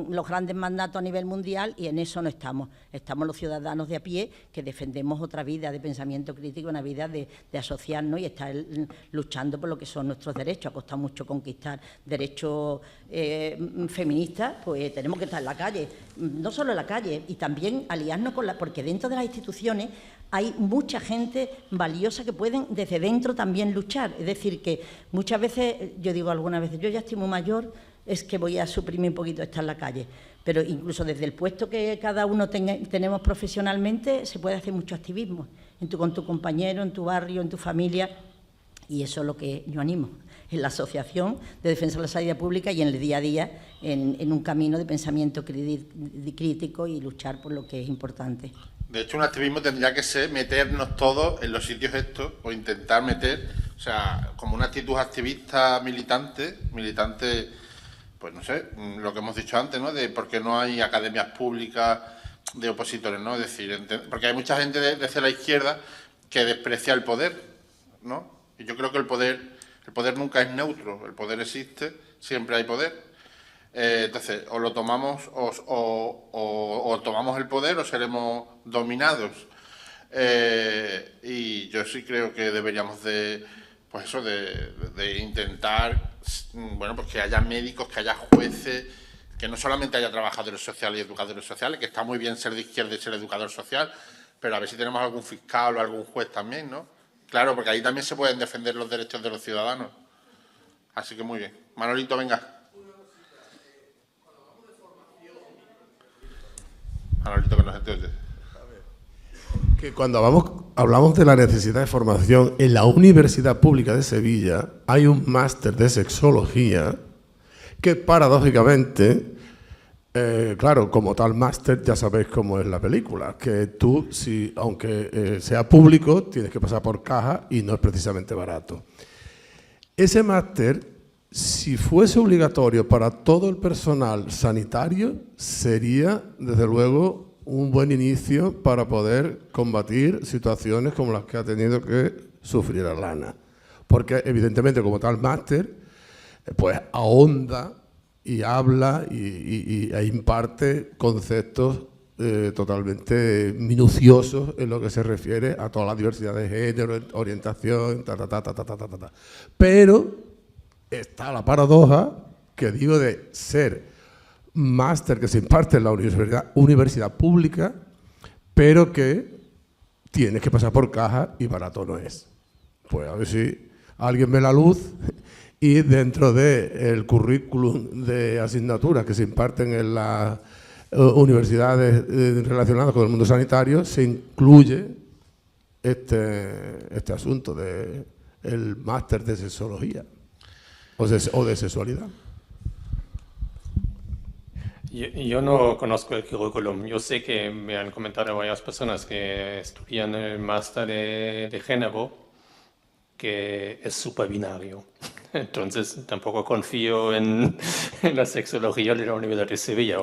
los grandes mandatos a nivel mundial, y en eso no estamos. Estamos los ciudadanos de a pie que defendemos otra vida de pensamiento crítico, una vida de asociarnos y estar luchando por lo que son nuestros derechos. Ha costado mucho conquistar derechos feministas, pues tenemos que estar en la calle, no solo en la calle, y también aliarnos porque dentro de las instituciones hay mucha gente valiosa que pueden desde dentro también luchar. Es decir, que muchas veces, yo digo algunas veces, yo ya estoy muy mayor, es que voy a suprimir un poquito estar en la calle. Pero incluso desde el puesto que cada uno tenemos profesionalmente, se puede hacer mucho activismo con tu compañero, en tu barrio, en tu familia, y eso es lo que yo animo, en la Asociación de Defensa de la Sanidad Pública y en el día a día, en un camino de pensamiento crítico y luchar por lo que es importante. De hecho, un activismo tendría que ser meternos todos en los sitios estos, o intentar meter, o sea, como una actitud activista militante, pues no sé, lo que hemos dicho antes, ¿no? De por qué no hay academias públicas de opositores, ¿no? Es decir, porque hay mucha gente desde la izquierda que desprecia el poder, ¿no? Y yo creo que el poder nunca es neutro, el poder existe, siempre hay poder. Entonces, o lo tomamos, o tomamos el poder, o seremos dominados. Y yo sí creo que deberíamos de intentar, bueno, pues que haya médicos, que haya jueces, que no solamente haya trabajadores sociales y educadores sociales, que está muy bien ser de izquierda y ser educador social, pero a ver si tenemos algún fiscal o algún juez también, ¿no? Claro, porque ahí también se pueden defender los derechos de los ciudadanos. Así que muy bien. Manolito, venga. Manolito, que nos entiende. Que cuando hablamos de la necesidad de formación, en la Universidad Pública de Sevilla hay un máster de sexología que paradójicamente, claro, como tal máster ya sabéis cómo es la película, que tú, aunque sea público, tienes que pasar por caja y no es precisamente barato. Ese máster, si fuese obligatorio para todo el personal sanitario, sería, desde luego, un buen inicio para poder combatir situaciones como las que ha tenido que sufrir Alana. Porque, evidentemente, como tal máster, pues ahonda y habla e imparte conceptos totalmente minuciosos en lo que se refiere a toda la diversidad de género, orientación, Pero está la paradoja, que digo, de ser máster que se imparte en la universidad pública, pero que tienes que pasar por caja y barato no es. Pues a ver si alguien ve la luz y dentro del currículum de asignaturas que se imparten en las universidades relacionadas con el mundo sanitario se incluye este asunto del máster de sexología o de sexualidad. Yo no conozco el currículum. Yo sé que me han comentado varias personas que estudian el máster de género, que es superbinario. Entonces tampoco confío en la sexología de la Universidad de Sevilla.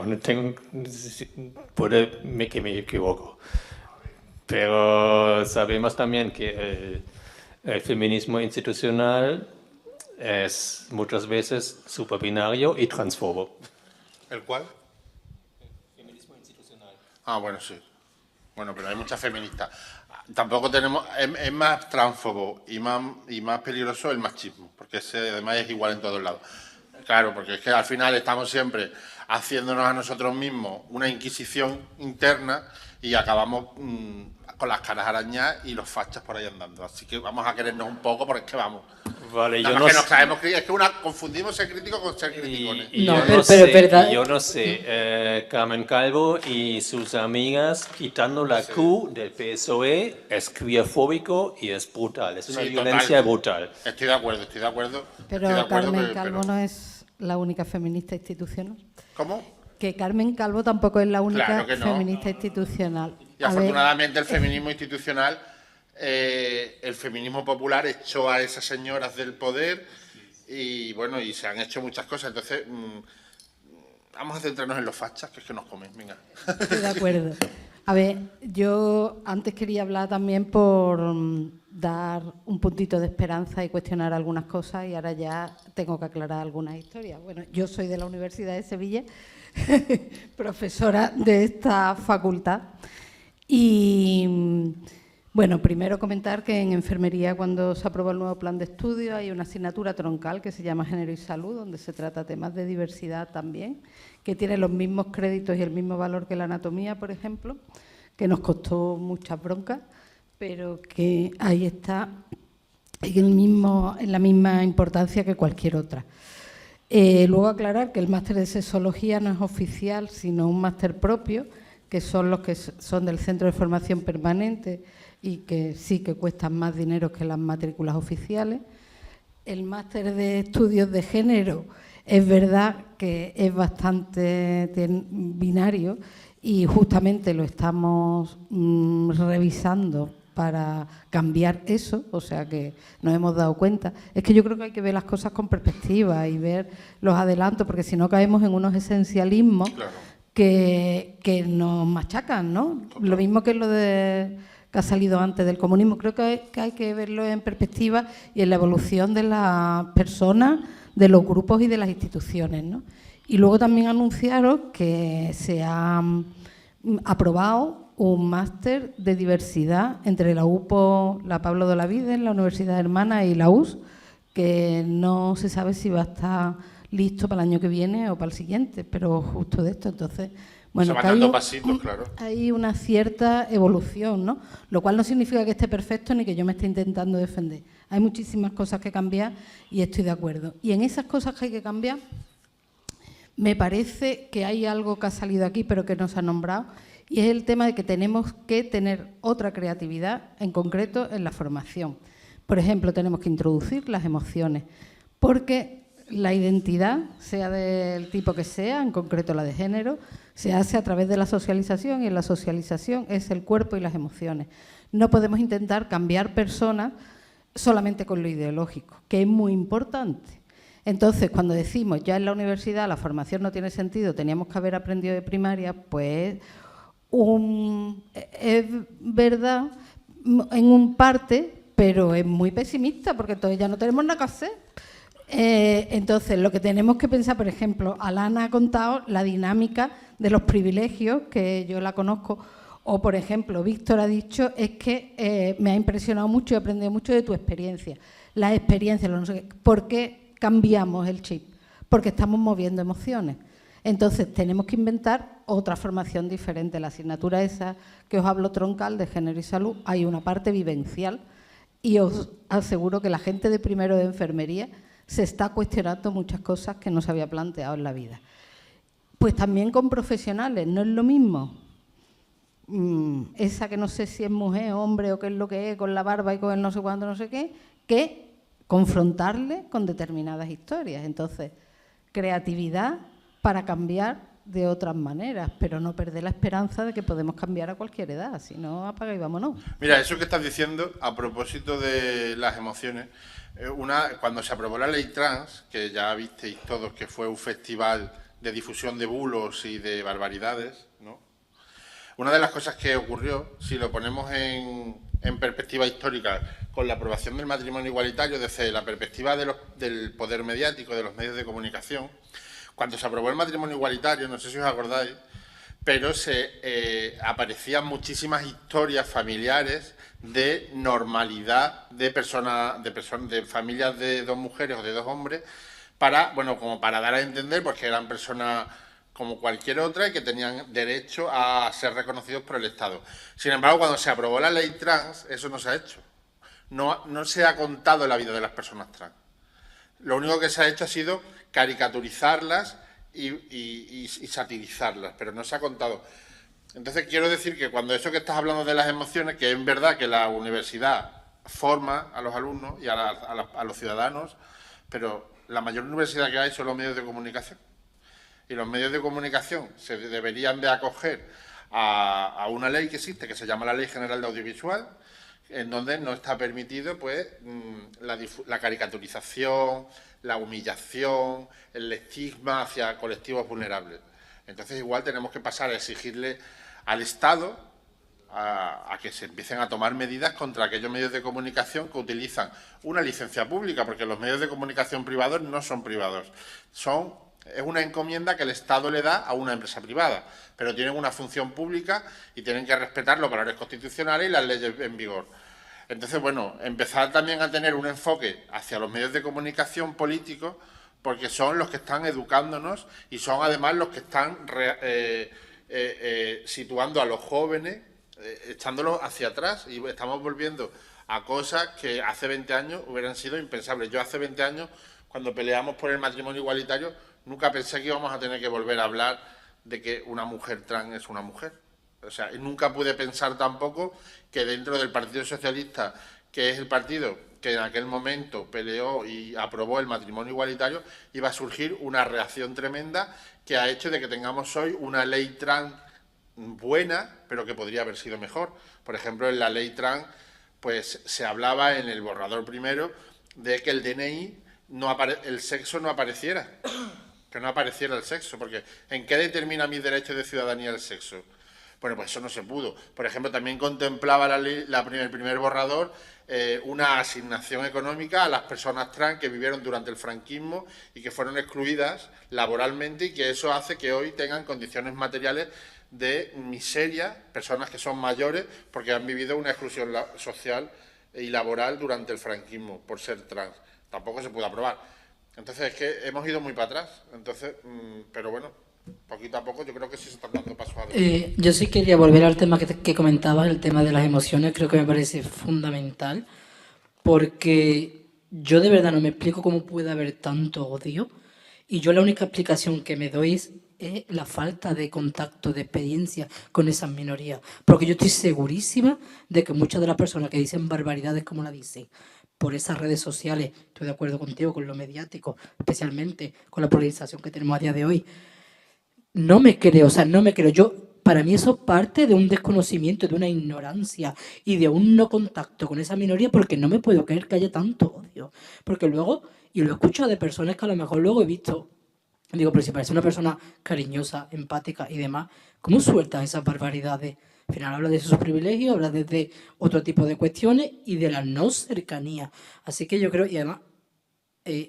Puede que me equivoco. Pero sabemos también que el feminismo institucional es muchas veces superbinario y transfobo. ¿El cuál? Feminismo institucional. Ah, bueno, sí. Bueno, pero hay muchas feministas. Tampoco tenemos... Es más transfobo y más peligroso el machismo, porque ese además es igual en todos lados. Claro, porque es que al final estamos siempre haciéndonos a nosotros mismos una inquisición interna y acabamos con las caras arañadas y los fachas por ahí andando. Así que vamos a querernos un poco porque es que vamos. Vale, Nada yo más no que nos sé. caemos, es que confundimos ser crítico con ser criticones. Y No, yo pero- no pero sé, verdad- y yo no sé, Carmen Calvo y sus amigas quitando la Q del PSOE es queerfóbico y es brutal, es una Sí, violencia total. brutal. Estoy de acuerdo, estoy de acuerdo. Pero estoy de acuerdo, Carmen pero- Calvo no es la única feminista institucional. ¿Cómo? Que Carmen Calvo tampoco es la única Claro que no. feminista institucional. Y A ver, afortunadamente el feminismo institucional, el feminismo popular echó a esas señoras del poder y bueno, y se han hecho muchas cosas. Entonces, vamos a centrarnos en los fachas, que es que nos comen. Venga. estoy de acuerdo. A ver, yo antes quería hablar también por dar un puntito de esperanza y cuestionar algunas cosas y ahora ya tengo que aclarar algunas historias. Bueno, yo soy de la Universidad de Sevilla, profesora de esta facultad y bueno, primero comentar que en enfermería cuando se aprobó el nuevo plan de estudio hay una asignatura troncal que se llama Género y Salud, donde se trata temas de diversidad también, que tiene los mismos créditos y el mismo valor que la anatomía, por ejemplo, que nos costó muchas broncas, pero que ahí está en la misma importancia que cualquier otra. Luego aclarar que el máster de sexología no es oficial, sino un máster propio, que son los que son del Centro de Formación Permanente y que sí que cuestan más dinero que las matrículas oficiales. El máster de estudios de género es verdad que es bastante binario y justamente lo estamos revisando para cambiar eso, o sea que nos hemos dado cuenta. Es que yo creo que hay que ver las cosas con perspectiva y ver los adelantos, porque si no caemos en unos esencialismos que nos machacan, ¿no? Lo mismo que lo de que ha salido antes del comunismo. Creo que hay que verlo en perspectiva y en la evolución de las personas, de los grupos y de las instituciones, ¿no? Y luego también anunciaros que se ha aprobado un máster de diversidad entre la UPO, la Pablo de Olavide, la Universidad Hermana y la US, que no se sabe si va a estar listo para el año que viene o para el siguiente, pero justo de esto. Entonces, bueno, Se van que dando pasitos, claro. hay una cierta evolución, ¿no? Lo cual no significa que esté perfecto ni que yo me esté intentando defender. Hay muchísimas cosas que cambiar y estoy de acuerdo. Y en esas cosas que hay que cambiar, me parece que hay algo que ha salido aquí, pero que no se ha nombrado, y es el tema de que tenemos que tener otra creatividad, en concreto en la formación. Por ejemplo, tenemos que introducir las emociones, porque la identidad, sea del tipo que sea, en concreto la de género, se hace a través de la socialización, y en la socialización es el cuerpo y las emociones. No podemos intentar cambiar personas solamente con lo ideológico, que es muy importante. Entonces, cuando decimos ya en la universidad la formación no tiene sentido, teníamos que haber aprendido de primaria, pues es verdad en un parte, pero es muy pesimista porque entonces ya no tenemos nada que hacer. Entonces, lo que tenemos que pensar, por ejemplo, Alana ha contado la dinámica de los privilegios, que yo la conozco, o por ejemplo, Víctor ha dicho, es que me ha impresionado mucho y he aprendido mucho de tu experiencia. Las experiencias, no sé qué. ¿Por qué cambiamos el chip? Porque estamos moviendo emociones. Entonces, tenemos que inventar otra formación diferente. La asignatura esa que os hablo troncal de género y salud, hay una parte vivencial y os aseguro que la gente de primero de enfermería se está cuestionando muchas cosas que no se había planteado en la vida. Pues también con profesionales, no es lo mismo esa que no sé si es mujer, hombre o qué es lo que es, con la barba y con el no sé cuándo, no sé qué, que confrontarle con determinadas historias. Entonces, creatividad para cambiar de otras maneras, pero no perder la esperanza de que podemos cambiar a cualquier edad, si no, apaga y vámonos. Mira, eso que estás diciendo, a propósito de las emociones, cuando se aprobó la ley trans, que ya visteis todos que fue un festival de difusión de bulos y de barbaridades, ¿no? Una de las cosas que ocurrió, si lo ponemos en perspectiva histórica, con la aprobación del matrimonio igualitario, desde la perspectiva del poder mediático, de los medios de comunicación, cuando se aprobó el matrimonio igualitario, no sé si os acordáis, pero aparecían muchísimas historias familiares de normalidad de familias de dos mujeres o de dos hombres, como para dar a entender pues, que eran personas como cualquier otra y que tenían derecho a ser reconocidos por el Estado. Sin embargo, cuando se aprobó la ley trans, eso no se ha hecho. no se ha contado la vida de las personas trans. Lo único que se ha hecho ha sido caricaturizarlas y satirizarlas, pero no se ha contado. Entonces quiero decir que cuando eso que estás hablando de las emociones, que es verdad que la universidad forma a los alumnos y a los ciudadanos, pero la mayor universidad que hay son los medios de comunicación. Y los medios de comunicación se deberían de acoger a una ley que existe, que se llama la Ley General de Audiovisual, en donde no está permitido pues la caricaturización, la humillación, el estigma hacia colectivos vulnerables. Entonces igual tenemos que pasar a exigirle al Estado a que se empiecen a tomar medidas contra aquellos medios de comunicación que utilizan una licencia pública, porque los medios de comunicación privados no son privados, es una encomienda que el Estado le da a una empresa privada, pero tienen una función pública y tienen que respetar los valores constitucionales y las leyes en vigor. Entonces, bueno, empezar también a tener un enfoque hacia los medios de comunicación políticos, porque son los que están educándonos y son además los que están situando a los jóvenes, echándolos hacia atrás, y estamos volviendo a cosas que hace 20 años hubieran sido impensables. Yo hace 20 años, cuando peleamos por el matrimonio igualitario, nunca pensé que íbamos a tener que volver a hablar de que una mujer trans es una mujer. O sea, nunca pude pensar tampoco que dentro del Partido Socialista, que es el partido que en aquel momento peleó y aprobó el matrimonio igualitario, iba a surgir una reacción tremenda que ha hecho de que tengamos hoy una ley trans buena, pero que podría haber sido mejor. Por ejemplo, en la ley trans, pues se hablaba en el borrador primero de que el DNI, el sexo no apareciera, que no apareciera el sexo, porque ¿en qué determina mis derechos de ciudadanía el sexo? Bueno, pues eso no se pudo. Por ejemplo, también contemplaba la ley, el primer borrador, una asignación económica a las personas trans que vivieron durante el franquismo y que fueron excluidas laboralmente, y que eso hace que hoy tengan condiciones materiales de miseria, personas que son mayores porque han vivido una exclusión social y laboral durante el franquismo por ser trans. Tampoco se pudo aprobar. Entonces es que hemos ido muy para atrás. Entonces, pero bueno, poquito a poco yo creo que sí se están dando pasos adelante. Yo sí quería volver al tema que comentabas, el tema de las emociones. Creo que me parece fundamental, porque yo de verdad no me explico cómo puede haber tanto odio, y yo la única explicación que me doy es la falta de contacto, de experiencia con esas minorías, porque yo estoy segurísima de que muchas de las personas que dicen barbaridades como la dicen por esas redes sociales, estoy de acuerdo contigo, con lo mediático, especialmente con la polarización que tenemos a día de hoy, no me creo. Para mí eso parte de un desconocimiento, de una ignorancia y de un no contacto con esa minoría, porque no me puedo creer que haya tanto odio. Porque luego, y lo he escuchado de personas que a lo mejor luego he visto, digo, pero si parece una persona cariñosa, empática y demás, ¿cómo sueltas esas barbaridades? Al final habla de sus privilegios, habla desde otro tipo de cuestiones y de la no cercanía. Así que yo creo, y además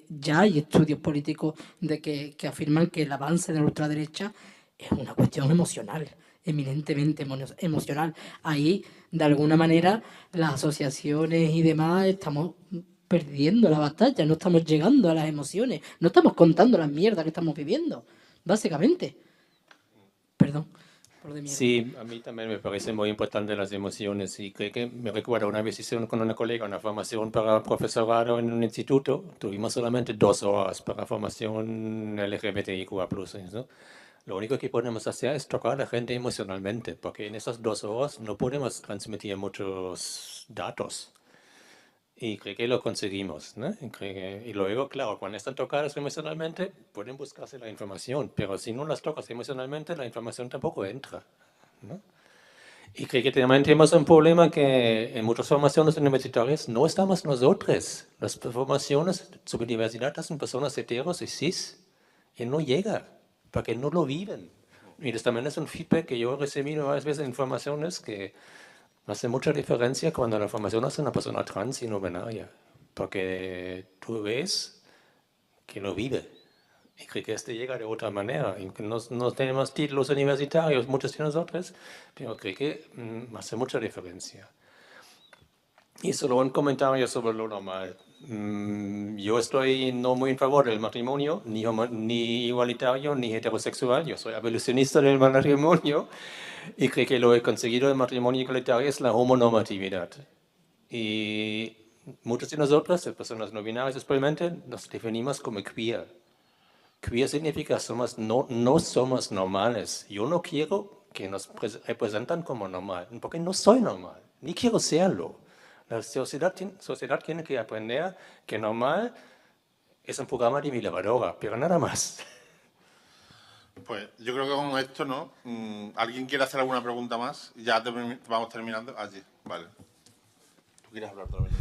ya hay estudios políticos que afirman que el avance de la ultraderecha es una cuestión emocional, eminentemente emocional. Ahí, de alguna manera, las asociaciones y demás estamos perdiendo la batalla, no estamos llegando a las emociones, no estamos contando las mierdas que estamos viviendo, básicamente. Perdón. Sí, a mí también me parece muy importante las emociones, y creo que me recuerdo una vez hice con una colega una formación para profesorado en un instituto. Tuvimos solamente 2 horas para formación LGBTIQA+, ¿no? Lo único que podemos hacer es tocar a la gente emocionalmente, porque en esas 2 horas no podemos transmitir muchos datos. Y creo que lo conseguimos, ¿no? Y luego, claro, cuando están tocadas emocionalmente, pueden buscarse la información, pero si no las tocas emocionalmente, la información tampoco entra, ¿no? Y creo que también tenemos un problema que en muchas formaciones universitarias no estamos nosotros. Las formaciones sobre diversidad hacen personas heteros y cis, y no llega, porque no lo viven. Y eso también es un feedback que yo he recibido varias veces en formaciones, que hace mucha diferencia cuando la formación hace una persona trans y no binaria, porque tú ves que lo vive y cree que llega de otra manera. Y que no tenemos títulos universitarios, muchos de nosotros, pero creo que hace mucha diferencia. Y solo un comentario sobre lo normal. Yo estoy no muy en favor del matrimonio, ni igualitario, ni heterosexual. Yo soy abolicionista del matrimonio. Y creo que lo he conseguido el matrimonio igualitario es la homonormatividad. Y muchos de nosotros, de personas no binarias especialmente, nos definimos como queer. Queer significa no somos normales. Yo no quiero que nos representan como normal, porque no soy normal, ni quiero serlo. La sociedad tiene que aprender que normal es un programa de mi lavadora, pero nada más. Pues yo creo que con esto, ¿no? ¿Alguien quiere hacer alguna pregunta más? Ya vamos terminando. Allí, vale. ¿Tú quieres hablar otra vez?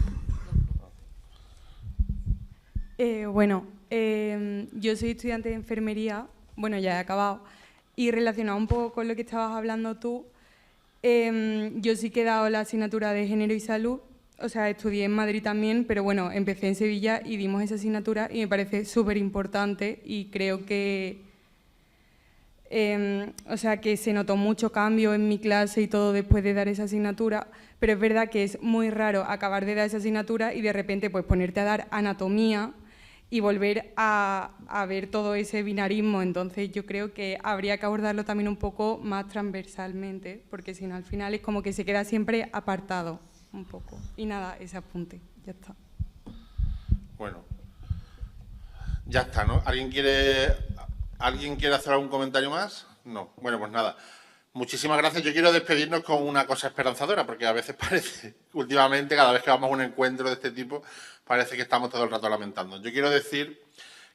Bueno, yo soy estudiante de enfermería, bueno, ya he acabado, y relacionado un poco con lo que estabas hablando tú, yo sí que he dado la asignatura de Género y Salud, o sea, estudié en Madrid también, pero bueno, empecé en Sevilla y dimos esa asignatura y me parece súper importante y creo que, o sea, que se notó mucho cambio en mi clase y todo después de dar esa asignatura, pero es verdad que es muy raro acabar de dar esa asignatura y de repente pues ponerte a dar anatomía y volver a ver todo ese binarismo. Entonces yo creo que habría que abordarlo también un poco más transversalmente, porque si no al final es como que se queda siempre apartado un poco. Y nada, ese apunte, ya está. Bueno, ya está, ¿no? ¿Alguien quiere hacer algún comentario más? No. Bueno, pues nada. Muchísimas gracias. Yo quiero despedirnos con una cosa esperanzadora, porque a veces parece, últimamente, cada vez que vamos a un encuentro de este tipo, parece que estamos todo el rato lamentando. Yo quiero decir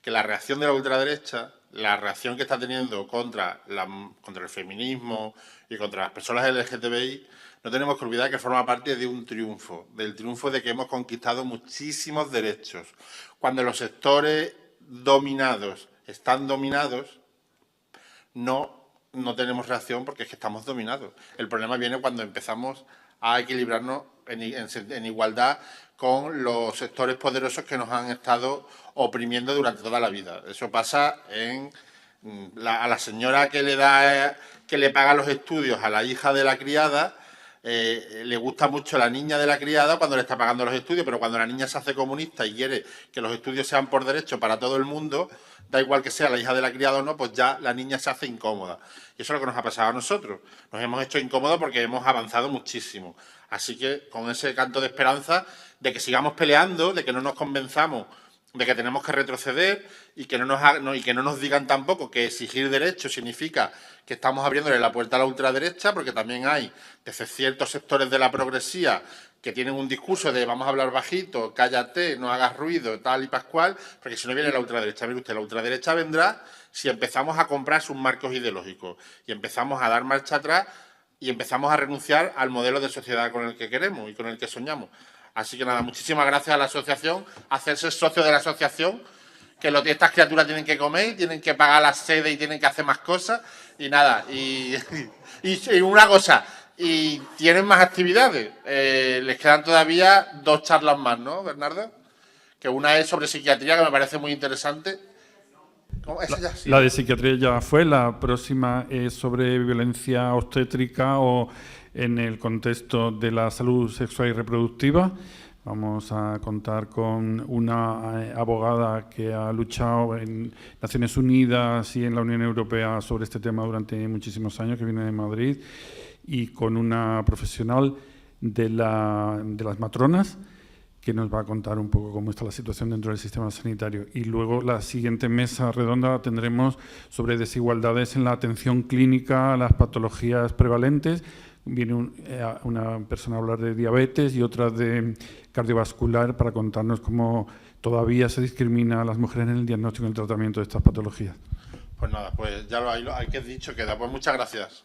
que la reacción de la ultraderecha, la reacción que está teniendo contra el feminismo y contra las personas LGTBI, no tenemos que olvidar que forma parte de un triunfo, del triunfo de que hemos conquistado muchísimos derechos. Cuando los sectores dominados están dominados, no tenemos reacción porque es que estamos dominados. El problema viene cuando empezamos a equilibrarnos en igualdad con los sectores poderosos que nos han estado oprimiendo durante toda la vida. Eso pasa a la señora que le paga los estudios a la hija de la criada, le gusta mucho la niña de la criada cuando le está pagando los estudios, pero cuando la niña se hace comunista y quiere que los estudios sean por derecho para todo el mundo, da igual que sea la hija de la criada o no, pues ya la niña se hace incómoda. Y eso es lo que nos ha pasado a nosotros. Nos hemos hecho incómodos porque hemos avanzado muchísimo. Así que con ese canto de esperanza de que sigamos peleando, de que no nos convenzamos de que tenemos que retroceder y que no nos digan tampoco que exigir derechos significa que estamos abriéndole la puerta a la ultraderecha, porque también hay desde ciertos sectores de la progresía que tienen un discurso de vamos a hablar bajito, cállate, no hagas ruido, tal y pascual, porque si no viene la ultraderecha. Mire usted, la ultraderecha vendrá si empezamos a comprar sus marcos ideológicos y empezamos a dar marcha atrás y empezamos a renunciar al modelo de sociedad con el que queremos y con el que soñamos. Así que nada, muchísimas gracias a la asociación, hacerse socio de la asociación, que estas criaturas tienen que comer, tienen que pagar la sede y tienen que hacer más cosas. Y nada, y una cosa, y tienen más actividades. Les quedan todavía 2 charlas más, ¿no, Bernardo? Que una es sobre psiquiatría, que me parece muy interesante. La de psiquiatría ya fue, la próxima es sobre violencia obstétrica o en el contexto de la salud sexual y reproductiva. Vamos a contar con una abogada que ha luchado en Naciones Unidas y en la Unión Europea sobre este tema durante muchísimos años, que viene de Madrid, y con una profesional de las matronas, que nos va a contar un poco cómo está la situación dentro del sistema sanitario. Y luego la siguiente mesa redonda tendremos sobre desigualdades en la atención clínica a las patologías prevalentes. Viene una persona a hablar de diabetes y otra de cardiovascular para contarnos cómo todavía se discrimina a las mujeres en el diagnóstico y el tratamiento de estas patologías. Pues nada, pues ya hay que dicho queda. Pues muchas gracias.